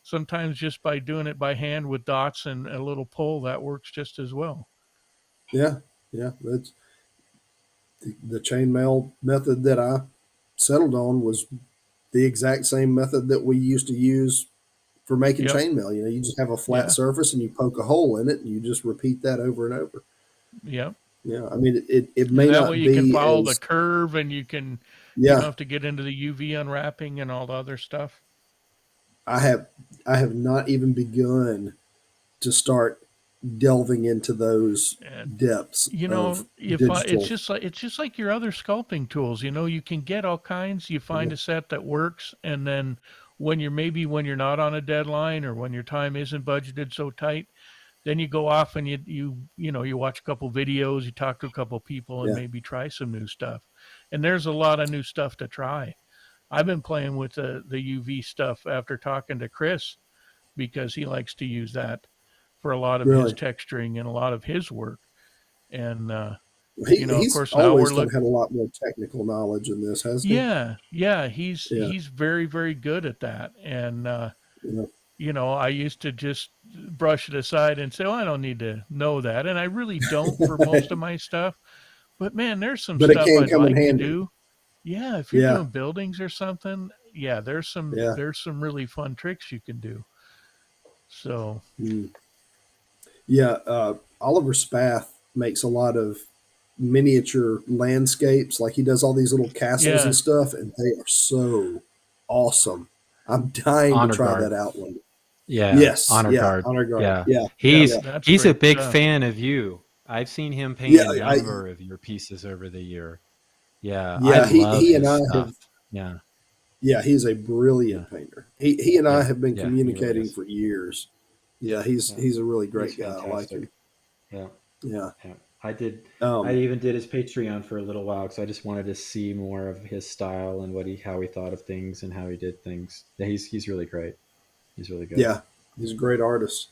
sometimes just by doing it by hand with dots and a little pull, that works just as well. yeah, yeah. That's the chainmail method that I settled on was the exact same method that we used to use for making Yep. chainmail. You just have a flat Yeah. surface and you poke a hole in it and you just repeat that over and over. Yep. Yeah, I mean it And may that way not you can be follow the as curve and you don't yeah. have to get into the UV unwrapping and all the other stuff. I have I have not even begun to start delving into those And depths of if digital. it's just like your other sculpting tools. You can get all kinds. You Yeah, find a set that works, and then when you're not on a deadline or when your time isn't budgeted so tight, then you go off and you watch a couple videos, you talk to a couple people, and yeah, maybe try some new stuff. And there's a lot of new stuff to try. I've been playing with the UV stuff after talking to Chris because he likes to use that for a lot of his really. texturing and a lot of his work. And of He's course now we're always kind of look. had a lot more technical knowledge in this, hasn't Yeah, he? Yeah, he's very very good at that. And yeah. I used to just brush it aside and say, "Oh, I don't need to know that," and I really don't for most of my stuff. But man, there's some But it stuff can I'd come in like to handy. do. Yeah, if you're Yeah, doing buildings or something, yeah, yeah. there's some really fun tricks you can do. So, Mm. Yeah, Oliver Spath makes a lot of miniature landscapes. Like he does all these little castles and yeah, stuff, and they are so awesome. I'm dying to Honor try guard. that out one. Yeah, Yes, honor yeah, guard. honor guard. Yeah, Yeah, yeah, yeah, that's he's a great big stuff. fan of you. I've seen him paint yeah. a number of your pieces over the year. Yeah, I Yeah. love He and his I stuff. have. Yeah, Yeah, he's a yeah, brilliant painter. He and I yeah, have been yeah. He really communicating is. for years. Yeah, Yeah, he's a really he's great guy. I like fantastic. him. Yeah, Yeah. yeah. I did. I Um. even did his Patreon for a little while because I just wanted to see more of his style and how he thought of things and how he did things. Yeah, he's really great. He's really good. Yeah, he's a great artist.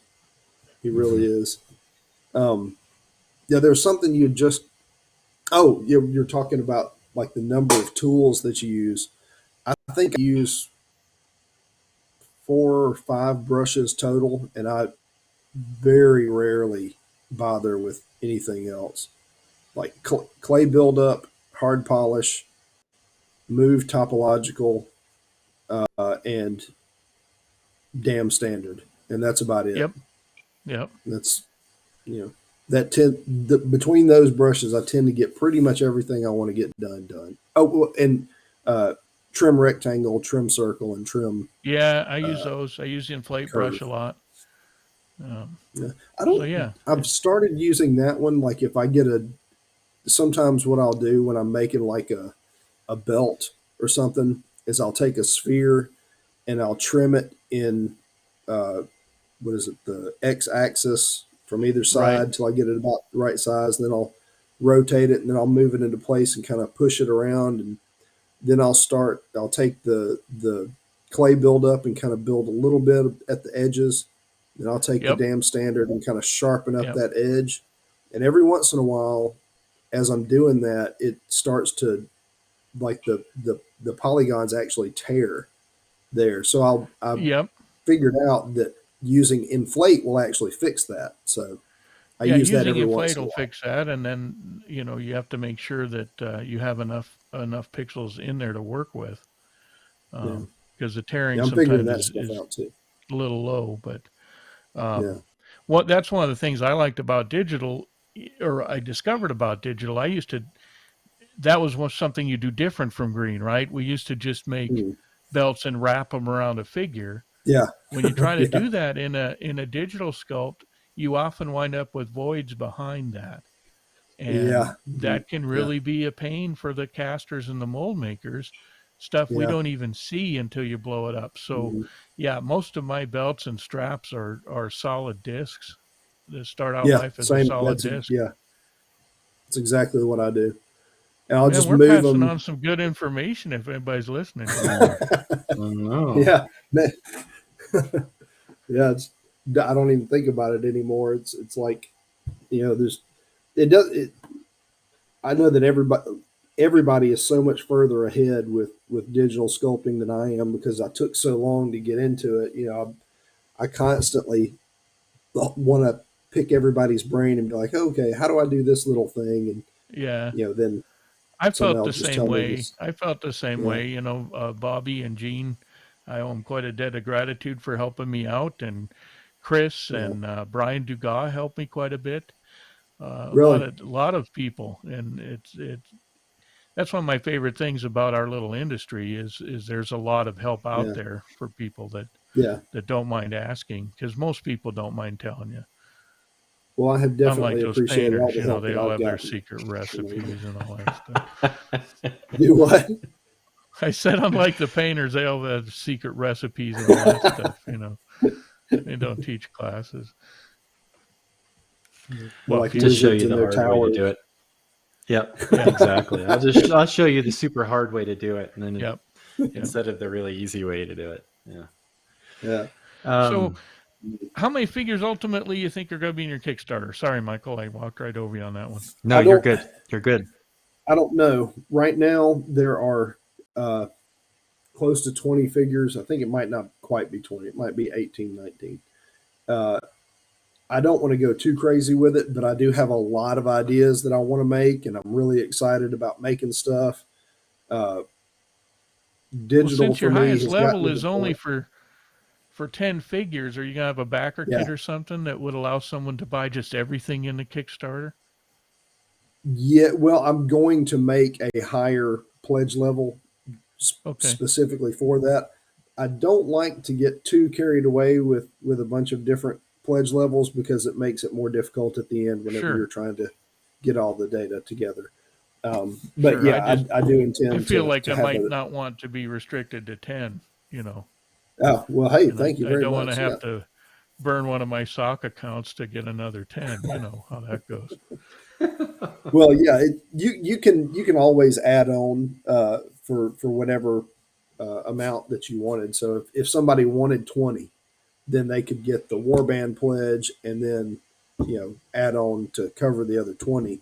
He really Hmm. is. Um. Yeah, there's something you just. Oh, you're talking about like the number of tools that you use. I think I use 4 or 5 brushes total, and I very rarely bother with anything else. Like clay buildup, hard polish, move topological, and dam standard, and that's about it. Yep, yep, That's you know between those brushes, I tend to get pretty much everything I want to get done. Oh, well, and uh, trim rectangle, trim circle, and trim yeah. I use uh, those. I use the inflate brush curve. a lot. Um, Yeah. I so don't. yeah, I've started using that one. Like if I get sometimes what I'll do when I'm making like a belt or something is I'll take a sphere and I'll trim it in uh, what is it, the X axis from either right. side till I get it about the right size. And then I'll rotate it and then I'll move it into place and kind of push it around. And then I'll take the clay buildup and kind of build a little bit at the edges. Then I'll take the Yep, dam standard and kind of sharpen up yep, that edge. And every once in a while, as I'm doing that, it starts to like the polygons actually tear there. So I yep. figured out that using inflate will actually fix that. So I Yeah, use that using every once inflate in a will while. fix that, and then you have to make sure that you have enough pixels in there to work with, Yeah. because the tearing Yeah, I'm figuring sometimes that stuff is out too. a little low. But Yeah. that's one of the things I liked about digital, or I discovered about digital. That was something you do different from green, right? We used to just make Mm. belts and wrap them around a figure. Yeah. When you try to Yeah. do that in a digital sculpt, you often wind up with voids behind that. And Yeah. Mhm. that can Yeah. really be a pain for the casters and the mold makers, stuff we Yeah. don't even see until you blow it up. So Mhm. yeah, most of my belts and straps are solid discs that start out Yeah. life as a Same. solid disc. Yeah. That's exactly what I do. And I'll Man, just we're move passing them. on some good information if anybody's listening here. Mm, I know. Yeah. Man. Yeah. I don't even think about it anymore. It's like, there's, it does, it, I know that everybody is so much further ahead with digital sculpting than I am because I took so long to get into it. I constantly want to pick everybody's brain and be like, okay, how do I do this little thing? And Yeah. then I somebody felt will the just same tell me way. this. I felt the same Yeah, way. Bobby and Gene, I owe them quite a debt of gratitude for helping me out, and Chris yeah, and Brian Dugas helped me quite a bit. A lot really, of people, and it's that's one of my favorite things about our little industry is there's a lot of help out yeah, there for people yeah. that don't mind asking, because most people don't mind telling you. Well, I have Unlike definitely those appreciated all painters, the help they that all I've have their gotten. secret You know, recipes and all that stuff. do what? I said, unlike the painters, they all have secret recipes and all that stuff. They don't teach classes. They're Well, like few Just show do. wizards you in the their hard way to do towers. it. Yep, Yeah. exactly. I'll show you the super hard way to do it, and then Yep. Yep. instead of the really easy way to do it. Yeah. Yeah. So, Um, how many figures ultimately you think are going to be in your Kickstarter? Sorry, Michael, I walked right over you on that one. no, I you're don't. good. You're good. I don't know. Right now, there are close to 20 figures. I think it might not quite be 20. It might be 18, 19. Uh, I don't want to go too crazy with it, but I do have a lot of ideas that I want to make, and I'm really excited about making stuff. Uh, Well, Digital since for your me highest has gotten level to the is only point. for 10 figures, are you going to have a backer Yeah. kit or something that would allow someone to buy just everything in the Kickstarter? Yeah. Well, I'm going to make a higher pledge level Okay. specifically for that. I don't like to get too carried away with a bunch of different pledge levels because it makes it more difficult at the end whenever you're Sure. trying to get all the data together. But Sure. yeah, I do I intend feel like to I have might a. not want to be restricted to 10, Oh well, hey, and thank you I very don't want to much. Yeah. have to burn one of my sock accounts to get another 10. You know how that goes. Well, yeah, you can always add on for whatever amount that you wanted. So if somebody wanted 20, then they could get the Warband pledge and then add on to cover the other 20.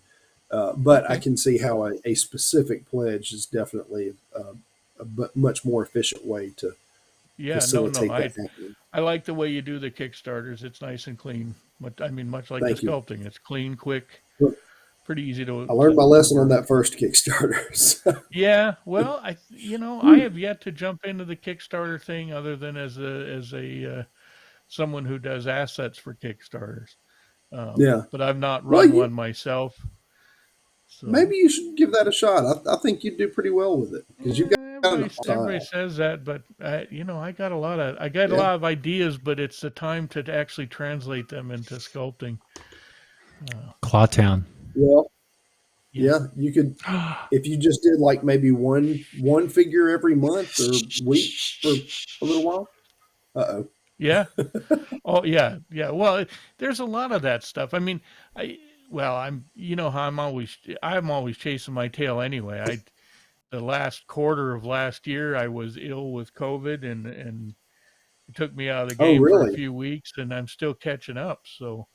But I Okay. can see how a specific pledge is definitely much more efficient way to Yeah, no. facilitate I that happening. I like the way you do the Kickstarters. It's nice and clean. But I mean, much like the Thank you. sculpting, it's clean, quick, Well, pretty easy I learned my to lesson on work. that first Kickstarter. So, Yeah, well, I have yet to jump into the Kickstarter thing other than as a someone who does assets for Kickstarters. yeah. But I've not Well, run one myself. So maybe you should give that a shot. I think you'd do pretty well with it because you've yeah, got an everybody style. says that, but I got a Yeah. lot of ideas, but it's the time to actually translate them into sculpting. Clawtown. Well, Yeah. yeah, you could if you just did like maybe one figure every month or week for a little while. Uh Yeah. Oh yeah, yeah. Well, there's a lot of that stuff. I mean, I well, how I'm always chasing my tail anyway. The last quarter of last year, I was ill with COVID, and it took me out of the oh, game for a really? few weeks, and I'm still catching up. So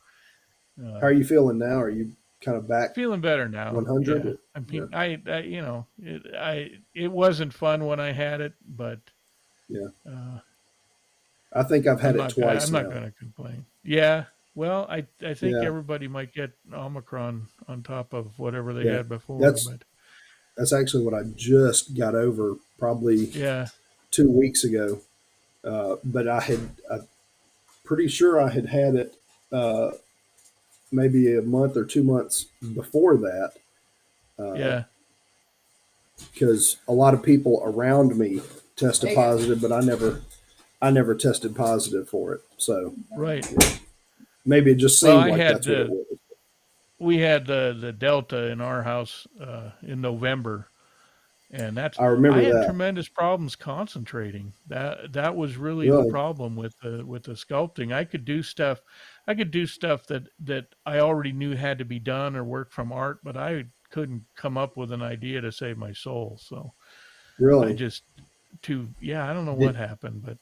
How uh, are you feeling now? Are you kind of back feeling better now. 100? Yeah. I Yeah, mean, it wasn't fun when I had it, but yeah. uh, I think I've had it twice I'm not now. gonna complain. Yeah. Well, I think Yeah, everybody might get Omicron on top of whatever they yeah. had before, That's but that's actually what I just got over probably yeah, 2 weeks ago. But I'm pretty sure I had it uh, maybe a month or 2 months before that, yeah, because a lot of people around me tested positive, but I never tested positive for it. So right. maybe it just Well, seemed like that's what it was. we had the Delta in our house in November, and I I remember had that. tremendous problems concentrating. That was really the Really, problem with the sculpting. I could do stuff that I already knew had to be done or work from art, but I couldn't come up with an idea to save my soul. So I really. just yeah, I don't know what Did happened, but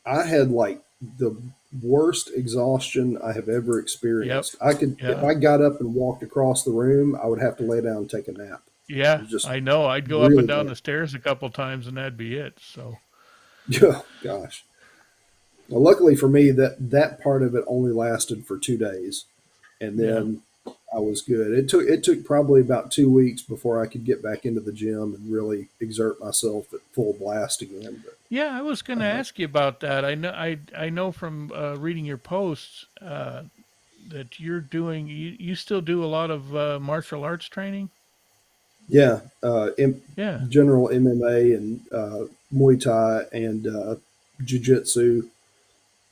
I had like the worst exhaustion I have ever yep, experienced. I could, if yeah, I got up and walked across the room, I would have to lay down and take a nap. It yeah, was just I know. I'd go up and really down bad. the stairs a couple times, and that'd be it. So Yeah, gosh. Well, luckily for me, that part of it only lasted for 2 days, and yeah. then I was good. It took probably about 2 weeks before I could get back into the gym and really exert myself at full blast again. Yeah, I was going to But ask you about that. I know from reading your posts that you still do a lot of martial arts training. yeah, Yeah, general MMA and Muay Thai and Jiu Jitsu,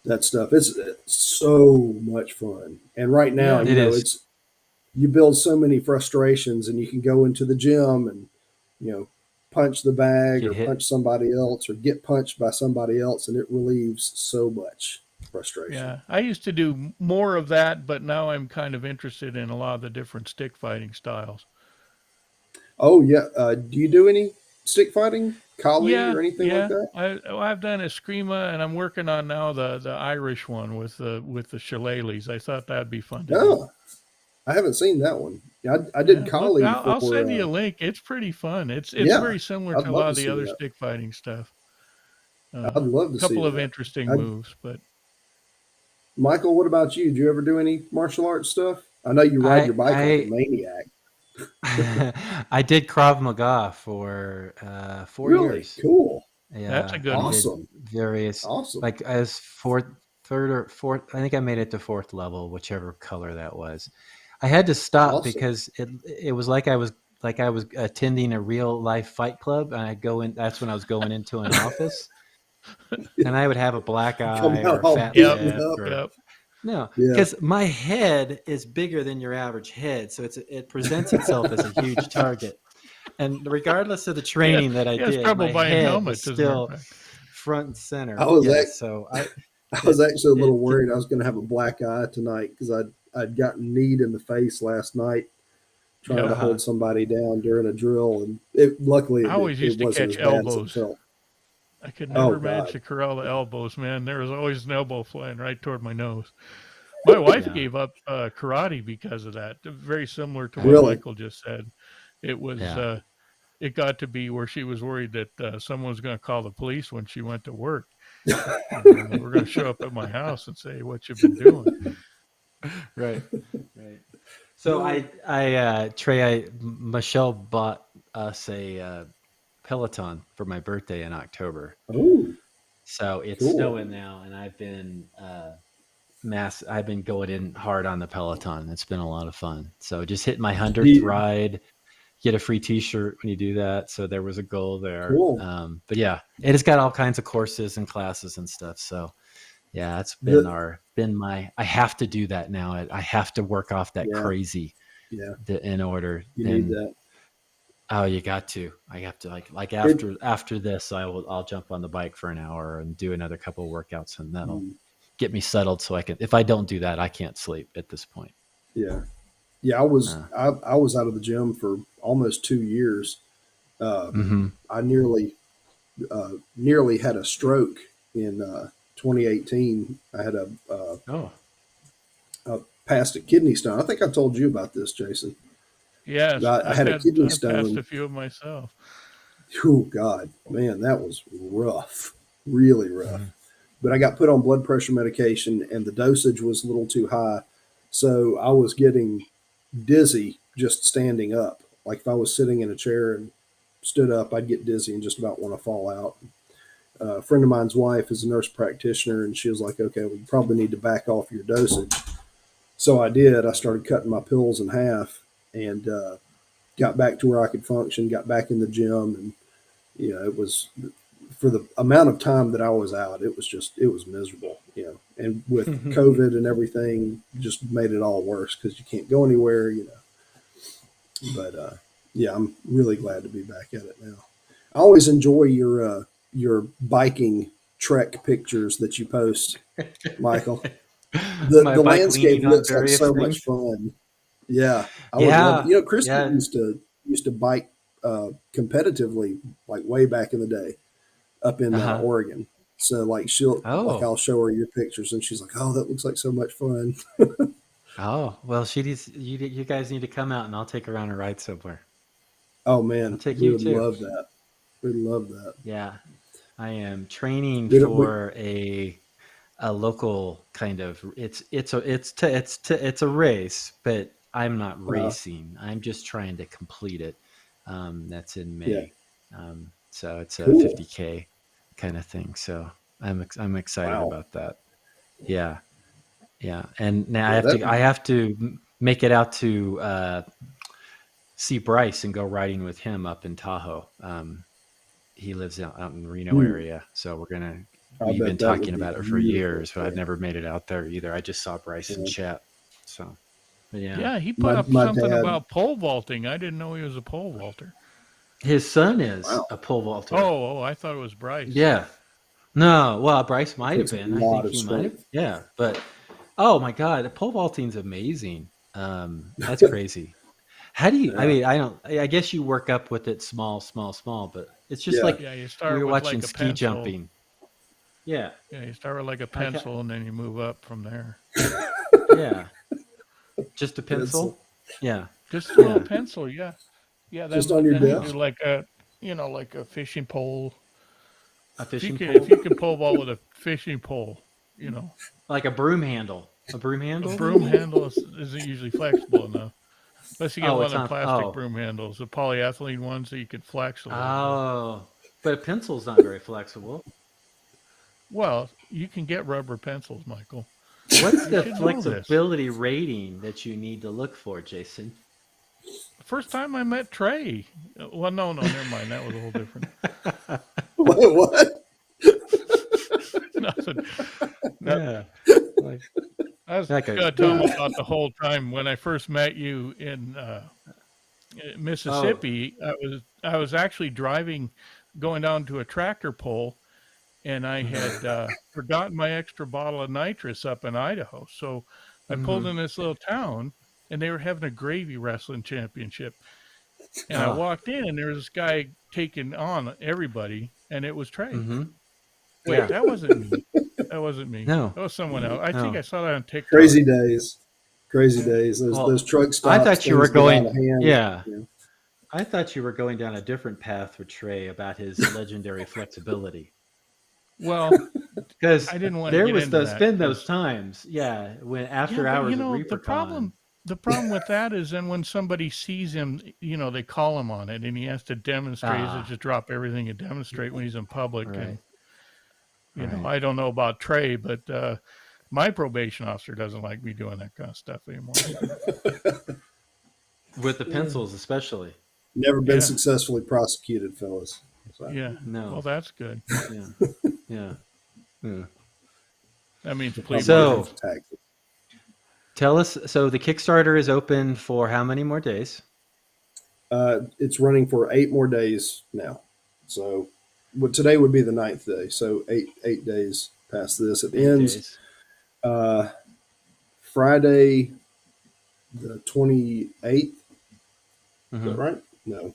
that stuff. It's so much fun. And right now, yeah, It is. it's you build so many frustrations, and you can go into the gym and you know punch the bag Get or hit. punch somebody else or get punched by somebody else, and it relieves so much frustration. yeah. I used to do more of that, but now I'm kind of interested in a lot of the different stick fighting styles. Oh yeah, do you do any stick fighting, Kali, Yeah, or anything like yeah. that? I've done Eskrima, and I'm working on now the Irish one with the shillelaghs. I thought that'd be fun to do. No, I haven't seen that one. Yeah, I did Yeah, look, Kali I'll for send you a link. It's pretty fun. It's yeah. very similar I'd to a love lot to of the see other that. stick fighting stuff. I'd A love to see couple of that. interesting I, moves, but Michael, what about you? Do you ever do any martial arts stuff? I know you ride I your bike like a I maniac. I did Krav Maga for 4 Really years. cool, that's a Yeah, good I one. did awesome, various, awesome, like as fourth, third or fourth. I think I made it to fourth level, whichever color that was. I had to stop awesome. because it was like I was attending a real life fight club, and I go in. That's when I was going into an office, and I would have a black Come eye or out a all fat Yep, beaten lip up. or yep. no, Yeah, because my head is bigger than your average head, so it presents itself as a huge target. And regardless of the Yeah, training that I he has did, trouble my buying head was helmets, as a matter of still fact. front and I center. was Yeah, act- so I was it actually a little it worried I was going to have a black eye tonight because I'd gotten kneed in the face last night trying Yep. to hold somebody down during a drill, and luckily I always it used to wasn't as catch bad as it elbows. felt. I could Oh never manage God, to corral the elbows, man. There was always an elbow flying right toward my nose. My wife yeah, gave up karate because of that. Very similar to what really? Michael just said. It was yeah. it got to be where she was worried that someone was going to call the police when she went to work. They were going to show up at my house and say, "What you've been doing?" Right, right. So Michelle bought us a Peloton for my birthday in October. Oh, So it's cool. snowing now, and I've been going in hard on the Peloton. It's been a lot of fun. So just hit my Do 100th you- ride, get a free T-shirt when you do that. So there was a goal there. cool. But yeah, it has got all kinds of courses and classes and stuff. So yeah, it's The, been my. I have to do that now. I have to work off that yeah, crazy yeah. in order. You need And that. oh, you got to. I have to like It, after this, I'll jump on the bike for an hour and do another couple of workouts, and that'll mm, get me settled so I can. If I don't do that, I can't sleep at this point. yeah, yeah. I was out of the gym for almost 2 years. Uh, Mm-hmm. I nearly had a stroke in 2018. I had Oh, a passed a kidney stone. I think I told you about this, Jason. Yes, I had a kidney I've passed a stone. few of myself. Oh God, man, that was rough, really rough. but I got put on blood pressure medication, and the dosage was a little too high, so I was getting dizzy just standing up. Like if I was sitting in a chair and stood up, I'd get dizzy and just about want to fall out. A friend of mine's wife is a nurse practitioner, and she was like, "Okay, well, you probably need to back off your dosage." So I did. I started cutting my pills in half, and got back to where I could function. Got back in the gym, and it was for the amount of time that I was out. It was miserable. And with COVID and everything, just made it all worse because you can't go anywhere. But yeah, I'm really glad to be back at it now. I always enjoy your biking trek pictures that you post, Michael. My The bike landscape leaning on looks like various so things. much fun. Yeah, I would love it. Yeah, Kristen yeah, used to bike competitively like way back in the day up in uh-huh. Oregon. So Oh, I'll show her your pictures and she's like, "Oh, that looks like so much fun." oh. Well, she needs you guys need to come out, and I'll take her on a ride somewhere. Oh I'll man, take we you would too. love that. We'd love that. Yeah, I am training We for a local kind of it's a race, but I'm not uh, racing. I'm just trying to complete it. That's in yeah, May. So it's a cool. 50K kind of thing. So I'm excited Wow. about that. Yeah, yeah. And now Yeah, that I have to make it out to see Bryce and go riding with him up in Tahoe. He lives out in the Reno hmm, area, so I we've been bet that talking would be about it for beautiful years, but I've there. never made it out there either. I just saw Bryce in Yeah. chat. So, but yeah, Yeah, he put up My something dad. about pole vaulting. I didn't know he was a pole vaulter. his son is Wow, a pole vaulter. Oh, I thought it was Bryce. Yeah. No, well, Bryce it might have takes a been. I lot think of he might have. strength. Yeah, but oh my god, the pole vaulting's amazing. That's crazy. How do you? I Yeah, mean, I don't. I guess you work up with it small, small, small, but it's just yeah, like Yeah, you we start were with watching like a ski pencil. jumping. Yeah, Yeah, you start with like a like pencil and then you move up from there. yeah, just a pencil pencil. Yeah, Just a little yeah, pencil, yeah. Yeah, just on your then you wow. do desk. like like a fishing pole. A If you fishing can if pole, you can pole vault with a fishing pole, you know, like a broom handle. A broom a handle. broom handle isn't usually flexible enough. Unless you get Oh, one of it's them not. plastic Oh, broom handles, the polyethylene ones that you can flex a little bit. oh, but a pencil's not very flexible. Well, you can get rubber pencils, Michael. What's You the should know this. flexibility rating that you need to look for, Jason? First time I met Trey. Well, no, never mind. That was a whole different. What? Nothing. No, Yeah, like I was like a gonna tell him about the whole time when I first met you in oh. Mississippi. I was actually driving, going down to a tractor pull, and I had Mm-hmm. forgotten my extra bottle of nitrous up in Idaho. So I pulled Mm-hmm. in this little town, and they were having a gravy wrestling championship. And I Oh. walked in, and there was this guy taking on everybody, and it was Trey. Mm-hmm. Wait, Yeah. that wasn't me. That wasn't me. No. That was someone else. I think I No. saw that on TikTok. Crazy days. Crazy Yeah. days. Those Well, truck I stops, thought you were things get out going. of hand. Yeah. You know. I thought you were going down a different path with Trey about his legendary flexibility. Well, Because I didn't want to there get was into those that been those because times, yeah, when yeah, after but hours at ReaperCon. the problem with that is then when somebody sees him, they call him on it, and he has to demonstrate. He has to Ah, just drop everything and demonstrate when he's in public. And right, right. I don't know about Trey, but my probation officer doesn't like me doing that kind of stuff anymore. With the pencils, especially. Never been Yeah, successfully prosecuted, fellas. So yeah. Well, No. that's good. Yeah. Yeah. Yeah. That means they're plea probably looking So bargains. for taxes. tell us. So the Kickstarter is open for how many more days? It's running for 8 more days now. So, today would be the ninth day. So 8 days past this, it 8 days. ends uh, Friday the 28th. Is that Mm-hmm. right? No.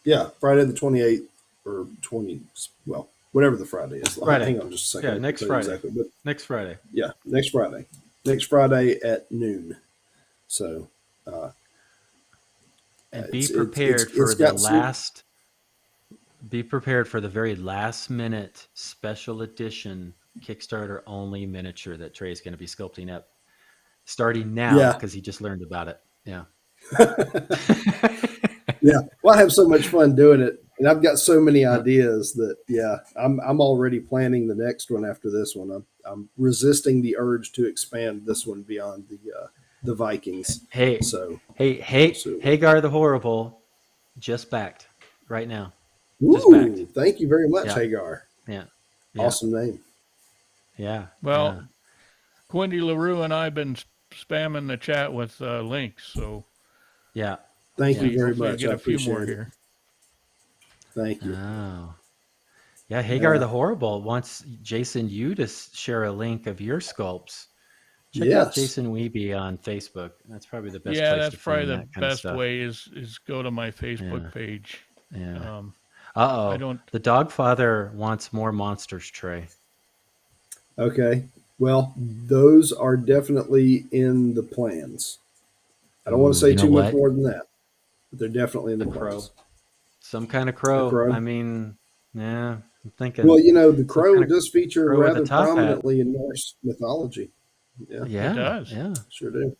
Yeah, Friday the 28th or 20. Well, whatever the Friday is. Friday. Hang on just a second. Yeah, I can next tell you Friday. exactly. But Next Friday. yeah, next Friday. Next Friday at noon. So And be it's prepared it's for the got some. last be prepared for the very last minute special edition Kickstarter only miniature that Trey's going to be sculpting up starting now Yeah. because he just learned about it. Yeah. Yeah. Well, I have so much fun doing it, and I've got so many Uh, ideas that I'm already planning the next one after this one. I'm resisting the urge to expand this one beyond the Vikings. hey, So we'll hey, see. Hagar the Horrible just backed right now. Just backed. Ooh, thank you very much, Yeah. Hagar. Yeah. Yeah. Awesome name. Yeah. Well, Yeah. Quindy LaRue and I've been spamming the chat with links, so Yeah. Thank Yeah. you very hopefully I much. get I a few more appreciate it. here. Thank you. Oh. Yeah. Hagar Yeah. the Horrible wants Jason you to share a link of your sculpts. Check out Yes. Jason Weeby on Facebook. That's probably the best Yeah, place that's to probably find the that kind of best stuff. way is go to my Facebook Yeah. page. Yeah. I Uh-oh. don't. The Dogfather wants more monsters, Trey. Okay. Well, those are definitely in the plans. I don't want to Ooh, say you know too much what? more than that, but they're definitely in the The crow. plans. Some kind of The crow. crow. I mean, yeah, I'm thinking Well, the some crow kind of does feature crow with a rather top hat. prominently in Norse mythology. Yeah, It Yeah, does, yeah. sure do.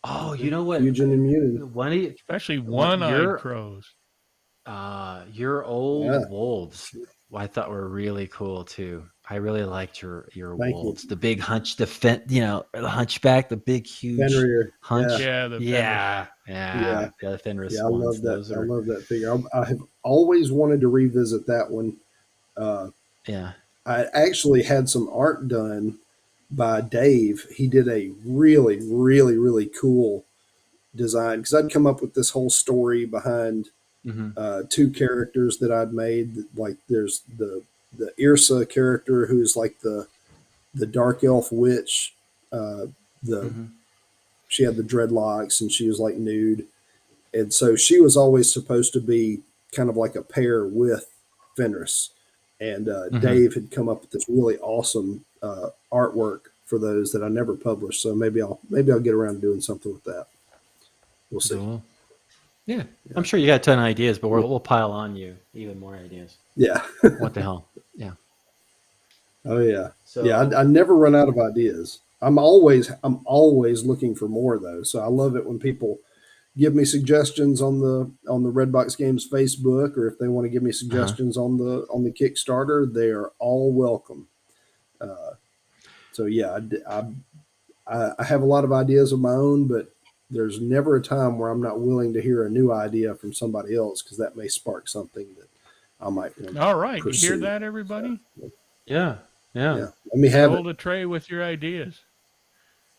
Oh, Yeah. you know what? Fusion and Munin. especially One one-eyed crows. your old Yeah. wolves I thought were really cool too. I really liked your Thank you. wolves. The big the hunchback, the big huge Fenrir. hunch. Yeah, the Yeah, Yeah. the Fenris Yeah, I ones. love that. Those I are love that figure. I have always wanted to revisit that one. Uh, yeah. I actually had some art done by Dave. He did a really, really, really cool design because I'd come up with this whole story behind Mm-hmm. two characters that I'd made. Like there's the Irsa character who's like the dark elf witch. The Mm-hmm. She had the dreadlocks and she was like nude, and so she was always supposed to be kind of like a pair with Fenris. And Mm-hmm. Dave had come up with this really awesome artwork for those that I never published. So maybe I'll get around to doing something with that. We'll see. Cool. Yeah. Yeah. I'm sure you got a ton of ideas, but we'll pile on you even more ideas. Yeah. What the hell? Yeah. Oh yeah. So Yeah. I never run out of ideas. I'm always looking for more though. So I love it when people give me suggestions on the Redbox Games Facebook, or if they want to give me uh-huh. suggestions on the Kickstarter, they are all welcome. Uh, so yeah, I have a lot of ideas of my own, but there's never a time where I'm not willing to hear a new idea from somebody else because that may spark something that I might want to All right, pursue. you hear that, everybody? So, Yeah. yeah, let me Get have hold it. of Trey with your ideas.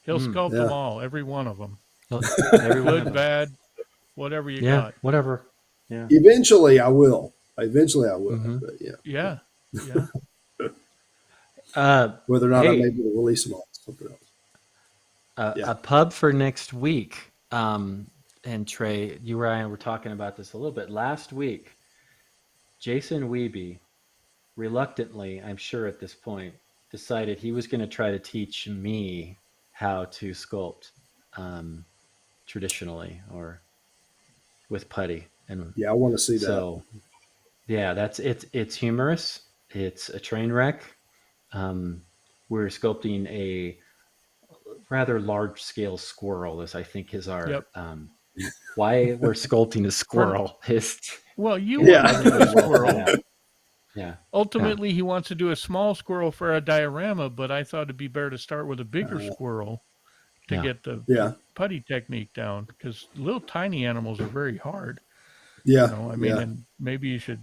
He'll sculpt Yeah. them all, every one of them. Every one of Good, them. bad, whatever you Yeah. got. Whatever. Yeah. Eventually, I will. Mhm. But yeah, Yeah, yeah. whether or not I'm Hey, able to release them all, is something else. Yeah. a pub for next week. And Trey, you and I were talking about this a little bit last week. Jason Weeby, reluctantly, I'm sure at this point, decided he was going to try to teach me how to sculpt traditionally or with putty. And Yeah, I want to see that. so, yeah, it's humorous. It's a train wreck. We're sculpting a rather large scale squirrel. This I think is our Yep. why we're sculpting a squirrel is Well, you Yeah. want to do a squirrel. yeah. Ultimately, he wants to do a small squirrel for a diorama, but I thought it'd be better to start with a bigger squirrel to Yeah. get the Yeah. putty technique down, because little tiny animals are very hard. Yeah. I mean, yeah. and maybe you should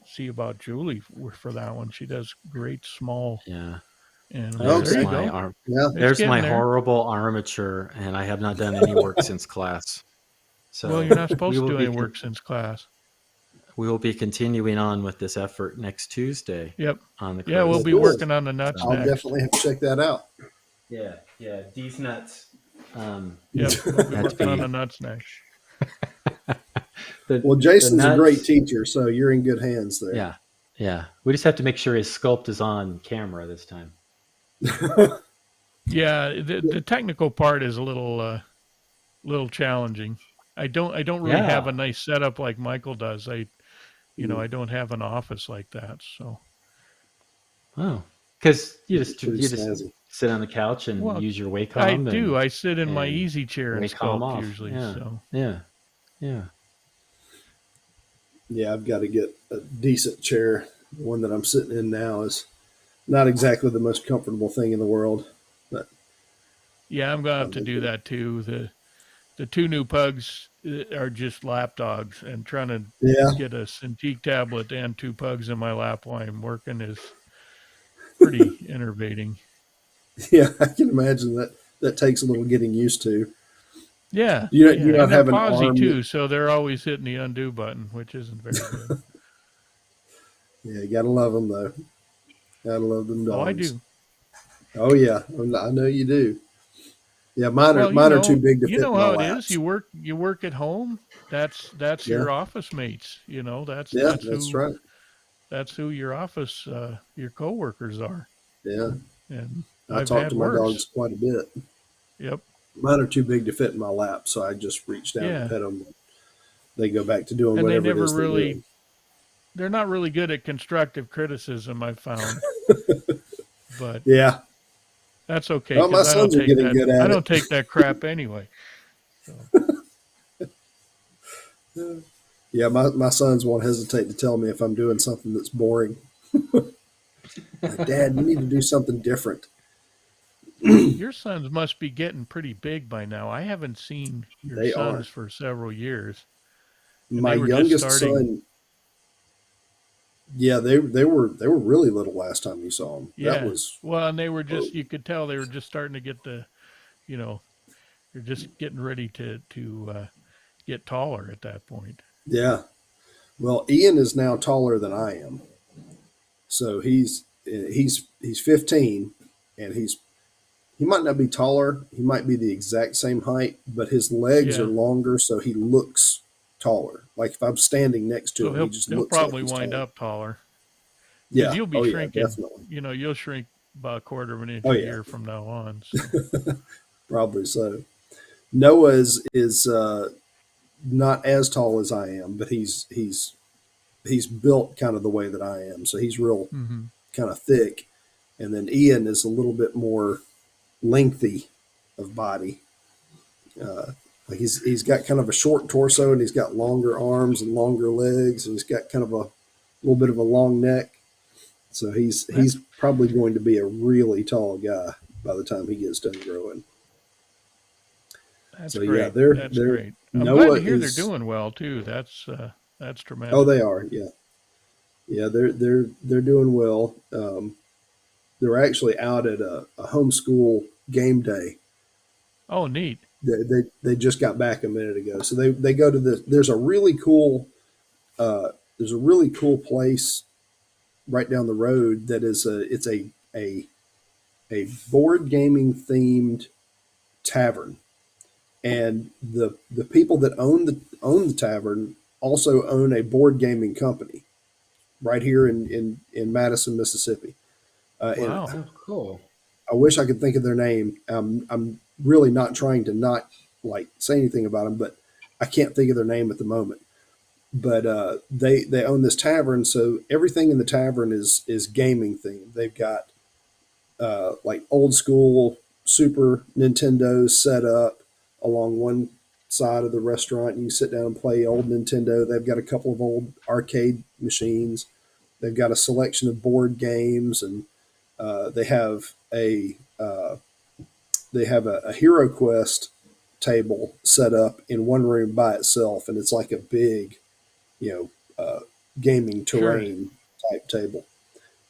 see about Julie for that one. She does great small Yeah. animals. Okay. There you my go. arm. Yeah. There's my getting there. horrible armature, and I have not done any work since class. So Well, you're not supposed we to will do be any work since class. we will be continuing on with this effort next Tuesday Yep. on the Yeah, we'll cruise. be Cool. working on the nuts I'll next. definitely have to check that out. Yeah, these nuts. Yep, we'll be Had to working on be- the nuts next. Well, Jason's the a great nuts- teacher, so you're in good hands there. Yeah. We just have to make sure his sculpt is on camera this time. Yeah, the technical part is a little challenging. I don't really have a nice setup like Michael does. I don't have an office like that. So, Oh, because Pretty you just snazzy. sit on the couch and well, use your I Wacom do. I sit in my and easy chair and Wacom sculpt off. usually. Yeah, So, yeah, yeah. Yeah, I've got to get a decent chair. The one that I'm sitting in now is not exactly the most comfortable thing in the world, but yeah, I'm going to have I'll to make do it. that too. The two new pugs are just lap dogs, and trying to Yeah, get a Cintiq tablet and two pugs in my lap while I'm working is pretty enervating. yeah, I can imagine that that takes a little getting used to. Yeah, Do you yeah, not and they're have an pausey arm that, too, so they're always hitting the undo button, which isn't very good. yeah, you gotta love them though. Gotta love them Oh, I dogs. do. Oh yeah, I know you do. Yeah, Well, mine are too big to you fit know in my how it is. laps. You work at home. That's Yeah, your office mates. yeah, that's right. That's who your office your coworkers are. Yeah, And I I've talk had to my dogs worse. quite a bit. Yep. Mine are too big to fit in my lap, so I just reach down and Yeah. pet them. They go back to doing And they whatever it never is they're really doing. they're not really good at constructive criticism, I've found. But Yeah. that's okay Well, my cuz sons are getting good I at don't it. take that crap anyway. So, Yeah, my sons won't hesitate to tell me if I'm doing something that's boring. Like, Dad, you need to do something different. well, your sons must be getting pretty big by now. I haven't seen your They sons are. for several years, and My they were just youngest starting. son, yeah, they were really little last time you saw them. That Yeah. was Well, and they were oh, just you could tell they were just starting to get you know, they're just getting ready to get taller at that point. yeah. Well, Ian is now taller than I am, so he's 15, and he might not be taller. He might be the exact same height, but his legs are Yeah. longer, so he looks taller. Like if I'm standing next to So him, he just he'll looks like probably he's wind taller. up taller because Yeah. you'll be Oh yeah, shrinking. definitely. You'll shrink about a quarter of an inch Oh a yeah, year from now on. So probably so. Noah is not as tall as I am, but he's built kind of the way that I am. So he's real hmm kind of thick, and then Ian is a little bit more lengthy of body. Uh, like he's got kind of a short torso, and he's got longer arms and longer legs, and he's got kind of a little bit of a long neck. So he's that's probably going to be a really tall guy by the time he gets done growing. that's So yeah, great. That's they're great. I'm glad Noah to hear they're is. doing well too. That's Oh, tremendous. they are. Yeah, yeah, they're doing well. They're actually out at a homeschool game day. Oh, neat. They just got back a minute ago, so they go to this. Uh, there's a really cool place right down the road that is a a board gaming themed tavern, and the people that own the tavern also own a board gaming company right here in Madison, Mississippi. And Wow. Oh, cool. I wish I could think of their name. I'm really not trying to not like say anything about them, but I can't think of their name at the moment. But they own this tavern, so everything in the tavern is gaming themed. They've got like old school Super Nintendo set up along one side of the restaurant. You can sit down and play old Nintendo. They've got a couple of old arcade machines. They've got a selection of board games, and they have a Hero Quest table set up in one room by itself, and it's like a big, you gaming Sure. terrain type table.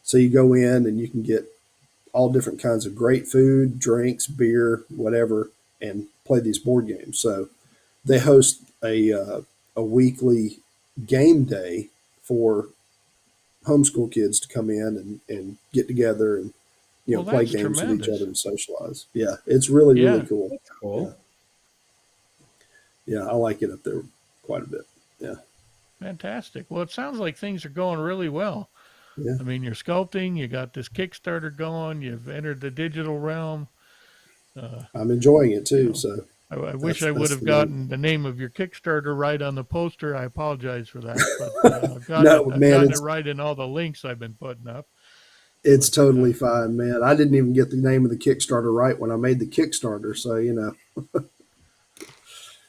So you go in and you can get all different kinds of great food, drinks, beer, whatever, and play these board games. So they host a weekly game day for homeschool kids to come in and get together and Well, play that's games with each other tremendous. and socialize. Yeah, it's really Yeah. cool. That's Yeah, cool. yeah, I like it up there quite a bit. Yeah, Fantastic. Well, it sounds like things are going really well. yeah, I mean, you're sculpting, you got this Kickstarter going, you've entered the digital realm. Uh, I'm enjoying it you too. know, So I wish I would That's have the gotten the name of your Kickstarter right on the poster. I apologize for that, but I've no, I've man, gotten it right in all the links I've been putting up. it's But totally fine, man. I didn't even get the name of the Kickstarter right when I made the Kickstarter, so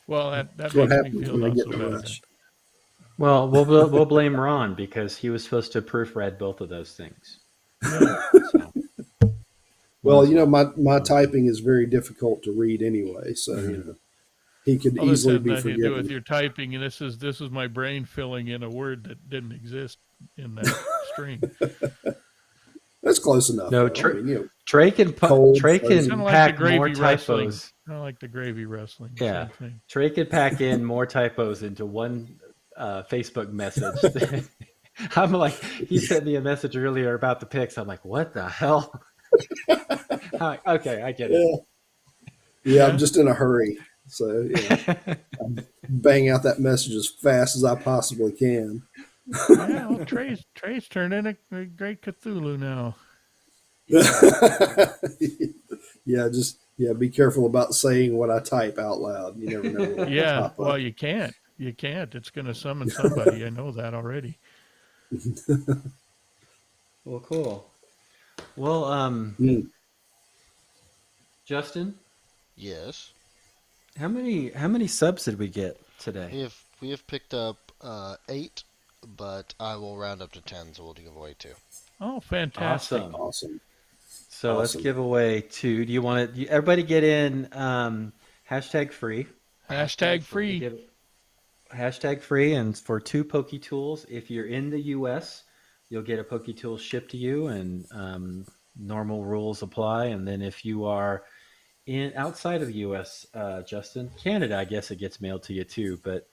well, that that's what makes me happens feel when I not get so in a bad then. rush. Well, we'll blame Ron because he was supposed to proofread both of those things. Yeah. So might Well, as well. my typing is very difficult to read anyway, so he could Well, this easily has be nothing to do with forgiven. your typing, and this is my brain filling in a word that didn't exist in that string. That's close enough, No, though. I mean, cold, Trey It's kind can of frozen. like the pack more gravy wrestling. typos. Kind of like the gravy wrestling. Yeah, Same thing. Trey could pack in more typos into one Facebook message. I'm like, he sent me a message earlier about the pics. I'm like, what the hell? I'm like, okay, I get Yeah, yeah. I'm Yeah. just in a hurry, so it. bang out that message as fast as I possibly can. Yeah. Well, Trey's turned in a great Cthulhu now. Yeah, be careful about saying what I type out loud. You never know what will Yeah. pop Well, up. you can't. You can't. It's going to summon somebody. I know that already. Well, cool. Well, Mm. Justin, Yes, how many subs did we get today? we have picked up 8, but I will round up to 10, so we'll give away 2. Oh, fantastic. Awesome. Awesome, So let's awesome. give away two. Do you want to? Everybody get in hashtag free. Hashtag We free. give hashtag free, and for 2 Poke Tools. If you're in the U.S., you'll get a Poke Tool shipped to you, and normal rules apply. And then if you are in outside of the U.S., Justin, Canada, I guess it gets mailed to you too. But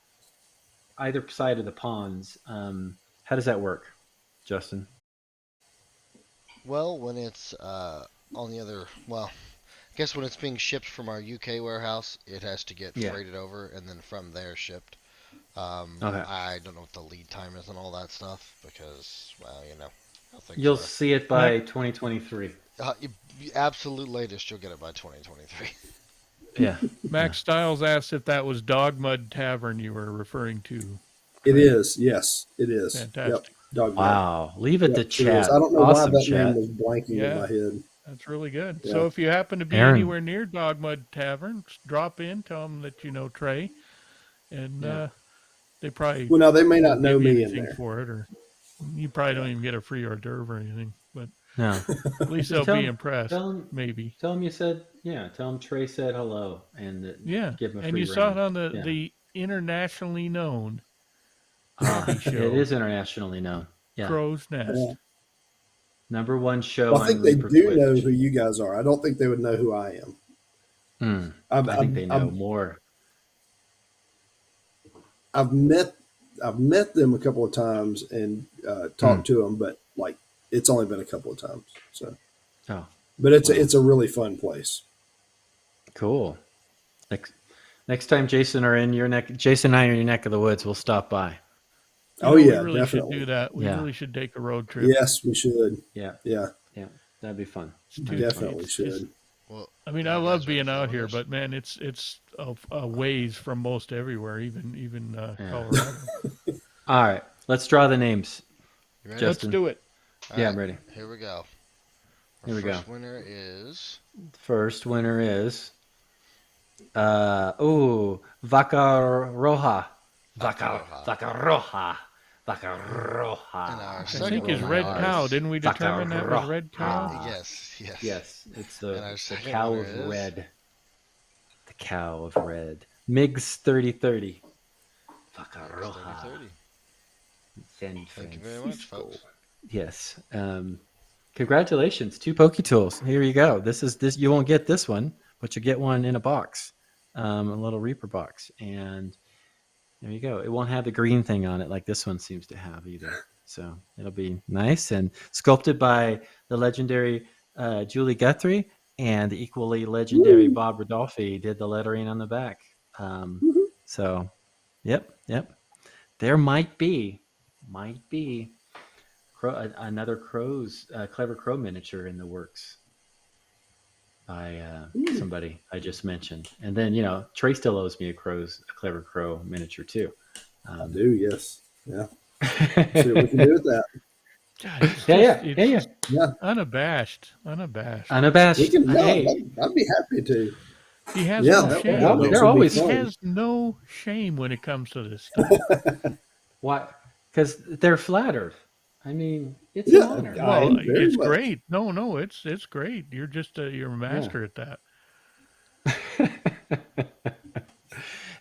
either side of the ponds, how does that work, Justin? Well, when it's on the other, well, I guess when it's being shipped from our UK warehouse, it has to get Yeah. freighted over and then from there shipped. Okay. I don't know what the lead time is and all that stuff because, well, how things You'll are. see it by 2023. Absolute latest, you'll get it by 2023. Yeah. Max Styles asked if that was Dog Mud Tavern you were referring to. It Trey. is. Yes, it is. Yep. Fantastic. Dog mud. Wow. Leave it to Yep, sure is. chat. I don't know why Awesome that name chat. was blanking in Yeah. my head. That's really good. Yeah. So if you happen to be Aaron. anywhere near Dog Mud Tavern, drop in, tell them that you know Trey, and Yeah. they probably Well, now they may won't not know give you me in anything there. for it, or you probably don't even get a free hors d'oeuvre or anything. But No. at least Just they'll be impressed. Tell Maybe. them you said, yeah, tell them Trey said hello and Yeah. give him a And free you saw round. it on Yeah. the internationally known Ah, show. it is internationally known. Yeah. Crow's Nest. Yeah. #1 show Well, I on think they Reaper do Twitch. know who you guys are. I don't think they would know who I am. I think they know more. I've met them a couple of times and talked to them, but like it's only been a couple of times. So, Oh, but it's wow. it's a really fun place. Cool. Next time Jason and I are in your neck of the woods, we'll stop by. Oh We yeah, really definitely. should do that. We Yeah. really should take a road trip. Yes, we should. Yeah. Yeah, Yeah. That'd be fun. It's too- That'd be fun. definitely it's- should. Well, I mean, you I guys love ready being for out one of here, those? but man, it's a ways from most everywhere, even Yeah. Colorado. All right. Let's draw the names. You ready? Just- Let's Justin. do it. All Yeah, right, I'm ready. Here we go. Our Here we go. first winner is First winner is Vaca Roja. Vaca Roja. Vaca Roja. And our I second think is winner Red is- Cow. Didn't we Vaca determine that was Red Roja. Cow? Yes. Yes, it's And our the second cow winner of is- red. The cow of red. Migs 3030. Vaca Roja. 30. San Thank you very much, Francisco. folks. Yes. Congratulations, 2 Poke Tools. Here you go. This. You won't get this one, but you get one in a box, a little Reaper box, and there you go. It won't have the green thing on it like this one seems to have either. So it'll be nice and sculpted by the legendary Julie Guthrie and the equally legendary Bob Rodolphe did the lettering on the back. So, yep. There might be another clever crow miniature in the works. by Ooh, somebody I just mentioned. And then, Trey still owes me a clever crow miniature too. I Um, do. Yes. Yeah. See what we can yeah, do with that. God, it's just yeah, yeah, it's yeah. Yeah. unabashed, unabashed. We Unabashed. can. Yeah. Hey, I'd be happy to. He has Yeah. no That shame mix they're though. would be always He fun. has no shame when it comes to this stuff. why? Because they're flattered. I mean, it's an Yeah. honor. I Well, am very it's much. great. No, it's great. You're just you're a Yeah. master at that.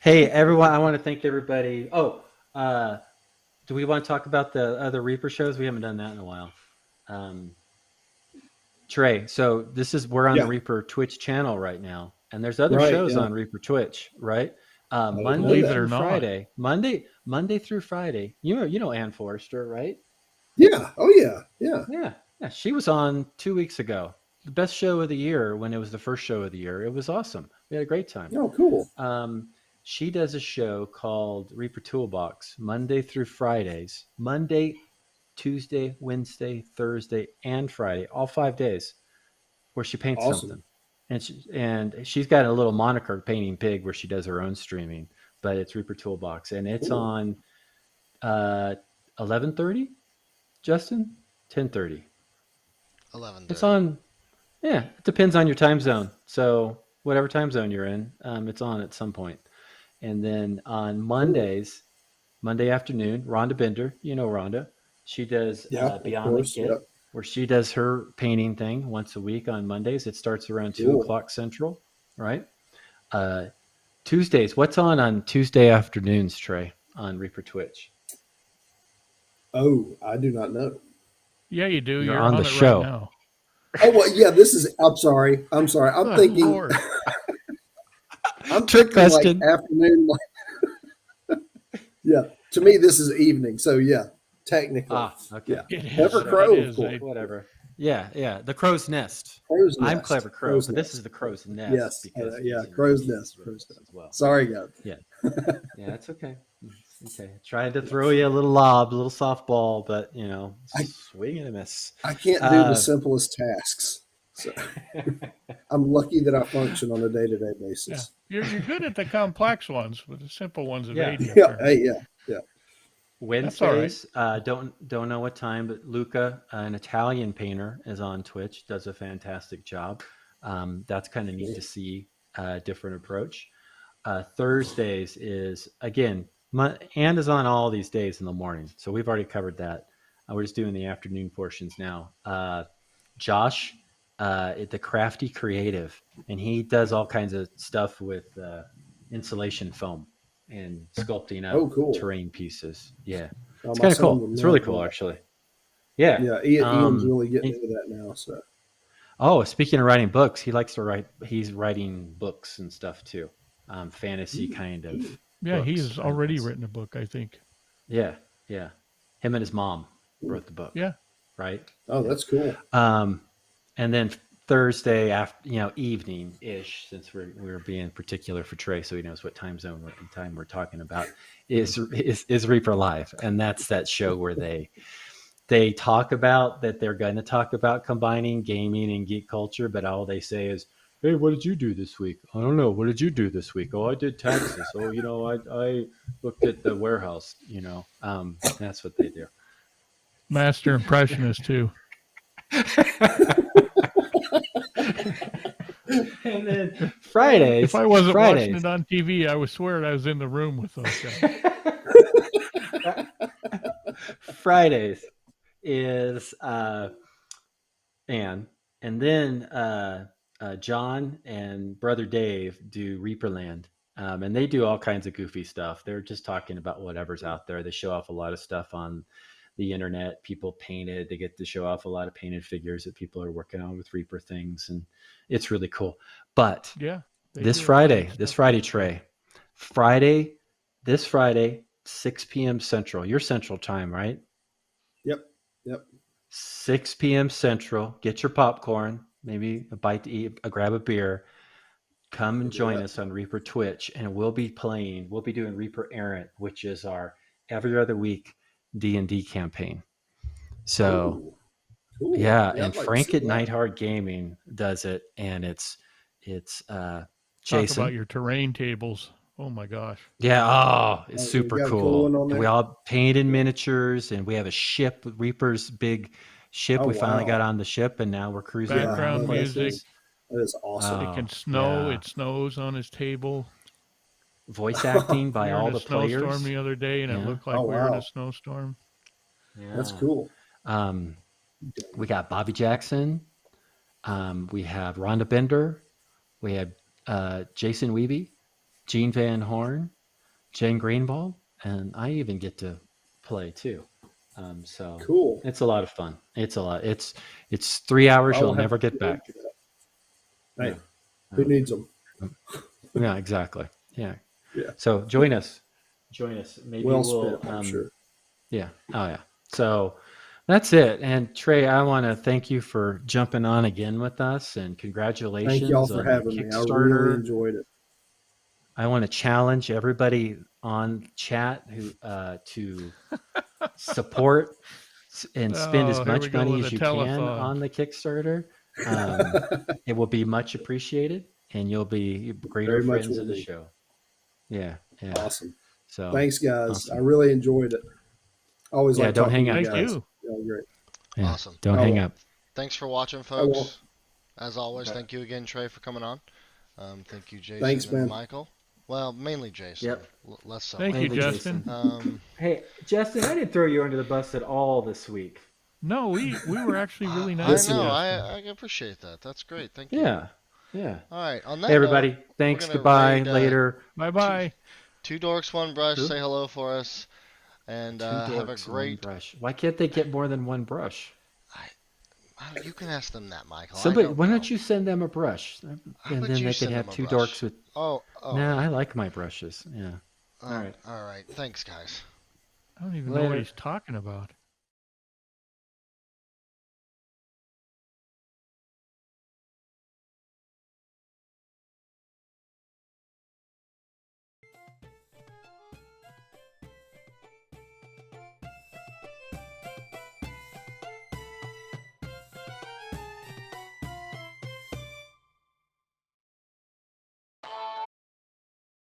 Hey, everyone! I want to thank everybody. Oh, uh, do we want to talk about the other Reaper shows? We haven't done that in a while. Um, Trey, so we're on the Yeah. Reaper Twitch channel right now, and there's other Right. shows Yeah. on Reaper Twitch, right? I didn't know Monday Believe it that. or through not. Friday, Monday through Friday. You know Ann Forrester, right? Yeah. Oh yeah. Yeah. Yeah, she was on 2 weeks ago. The best show of the year when it was the first show of the year. It was awesome. We had a great time. Oh, cool. Um, she does a show called Reaper Toolbox Monday through Fridays. Monday, Tuesday, Wednesday, Thursday, and Friday, all 5 days, where she paints Awesome. something. And she's got a little moniker, Painting Pig, where she does her own streaming, but it's Reaper Toolbox, and it's Cool. on 11:30. Justin, 10:30. It's 11:30. on. Yeah, it depends on your time zone. So whatever time zone you're in, it's on at some point. And then on Cool. Mondays, Monday afternoon, Rhonda Bender, you know Rhonda, she does Yeah. Of Beyond the course. Kit, Yep. where she does her painting thing once a week on Mondays. It starts around two Cool. o'clock Central, right? Uh, Tuesdays, what's on Tuesday afternoons, Trey, on Reaper Twitch? Oh, I do not know. Yeah, you do. You're You're on the on it right show. now. Oh well, yeah. This is. I'm sorry. I'm sorry. I'm Good thinking. Lord. I'm Trick thinking like question. afternoon. Yeah. To me, this is evening. So yeah, technically, Ah, okay. yeah. It Clever is. It Crow, of is. course. Whatever. Yeah. The crow's nest. Crow's I'm Nest. Clever Crow, Crow's but this is Nest. the crow's nest Yes. because Yeah. Jason Crow's Reed is Nest. with Crow's us Nest. as well. Sorry, guys. Yeah. Yeah, it's okay. It's okay. Tried to throw you a little lob, a little softball, but I, swing and a miss. I can't do the Uh, simplest tasks. So I'm lucky that I function on a day to day Yeah. basis. You're good at the complex ones, but the simple ones yeah. evade you Yeah. Hey. apparently. Yeah. That's all right. Wednesdays, don't know what time, but Luca, an Italian painter, is on Twitch. Does a fantastic job. That's kind of neat Yeah. to see a different approach. Thursdays is again, and is on all these days in the morning. So we've already covered that. We're just doing the afternoon portions now. Josh, the Crafty Creative, and he does all kinds of stuff with insulation foam and sculpting Oh, up cool. terrain pieces. Yeah, Oh, it's my kind of son cool. would It's really love cool, that. actually. Yeah. Yeah. Ian's Um, really getting and- into that now. So oh, speaking of writing books, he likes to write. He's writing books and stuff too, fantasy kind of Yeah, books. he's already written a book, I think. Yeah, yeah. Him and his mom wrote the book, Yeah. right? oh, Yeah. that's cool. And then Thursday after, evening ish, since we're being particular for Trey, so he knows what time we're talking about, is Reaper Live, and that's that show where they talk about that they're going to talk about combining gaming and geek culture, but all they say is, "Hey, what did you do this week? I don't know. What did you do this week? Oh, I did taxes. Oh, I looked at the warehouse. That's what they do." Master impressionist too. And then If I wasn't watching Fridays, it on TV, I would swear I was in the room with those guys. Fridays is Anne, and then John and brother Dave do Reaperland, and they do all kinds of goofy stuff. They're just talking about whatever's out there. They show off a lot of stuff on the internet. People painted. They get to show off a lot of painted figures that people are working on with Reaper things, and it's really cool. But Yeah. They this do a lot of Friday, stuff like that. Trey, this Friday, 6 p.m. Central. Your Central time, right? Yep. Yep. 6 p.m. Central. Get your popcorn, maybe a bite to eat, grab a beer. Come and Do join that. us on Reaper Twitch, and we'll be doing Reaper Errant, which is our every other week D&D campaign. So Oh, Ooh, Yeah, yeah, and I'd like to Frank see at that. Nightheart Gaming does it, and it's Talk about Jason. your terrain tables. Oh my gosh. Yeah, oh, it's Oh, you super got a cool one cool. on And we there? all painted miniatures, and we have a ship, Reaper's big ship. Oh, We finally got wow. on the ship, and now we're cruising Yeah, around Background oh, music. places. that is awesome. It can Oh, snow. yeah. It snows on his table. Voice acting We by were in all a the snowstorm players. the other day, and it Yeah, looked Oh, like we were in a wow. snowstorm. That's yeah. cool. Um, we got Bobby Jackson. We have Rhonda Bender. We have Jason Weeby, Gene Van Horn, Jen Greenball, and I even get to play too. So Cool. it's a lot of fun. It's a lot. It's 3 hours I will you'll have never to get get back. into that. Yeah. Hey, who needs them? Yeah, exactly. Yeah. Yeah. So join us. Join us. Maybe Well we'll spent, I'm sure. yeah. Oh yeah. So that's it. And Trey, I want to thank you for jumping on again with us, and Thank y'all congratulations for on your having me. I really Kickstarter. enjoyed it. I want to challenge everybody on chat who to support and spend as Oh, here we much go money with as a you can telethon. on the Kickstarter. Um, it will be much appreciated, and you'll be greater Very much friends will of the be. show. Yeah, yeah. Awesome. So Thanks, guys. I awesome. really enjoyed it. I always Yeah, like don't talking hang to you up, Thank guys. guys. you. Y'all great. Yeah, Awesome. don't I hang won't. up. Thanks for watching, I won't. folks. As always, Okay. thank you again, Trey, for coming on. Thank you, Jason Thanks, and man. Michael. Well, mainly Jason, Yep. less so Thank you, Mainly Michael. Justin. Jason. Hey, Justin, I didn't throw you under the bus at all this week. No, we were actually really I nice to know. Justin. I appreciate that. That's great. Thank you. Yeah, yeah. All right. On Hey, that note, everybody. Thanks. gonna Goodbye. raid Later. Bye two, bye. two dorks, one brush. Who? Say hello for us, and Two have a dorks, one great. brush. Why can't they get more than one brush? You can ask them that, Michael. I Somebody, don't why know. don't you send them a brush, How and about then you they could send have them a two brush? dorks with. Oh, Nah, I like my brushes. Yeah. oh, All right. all right. Thanks, guys. I don't even know what Later. he's talking about.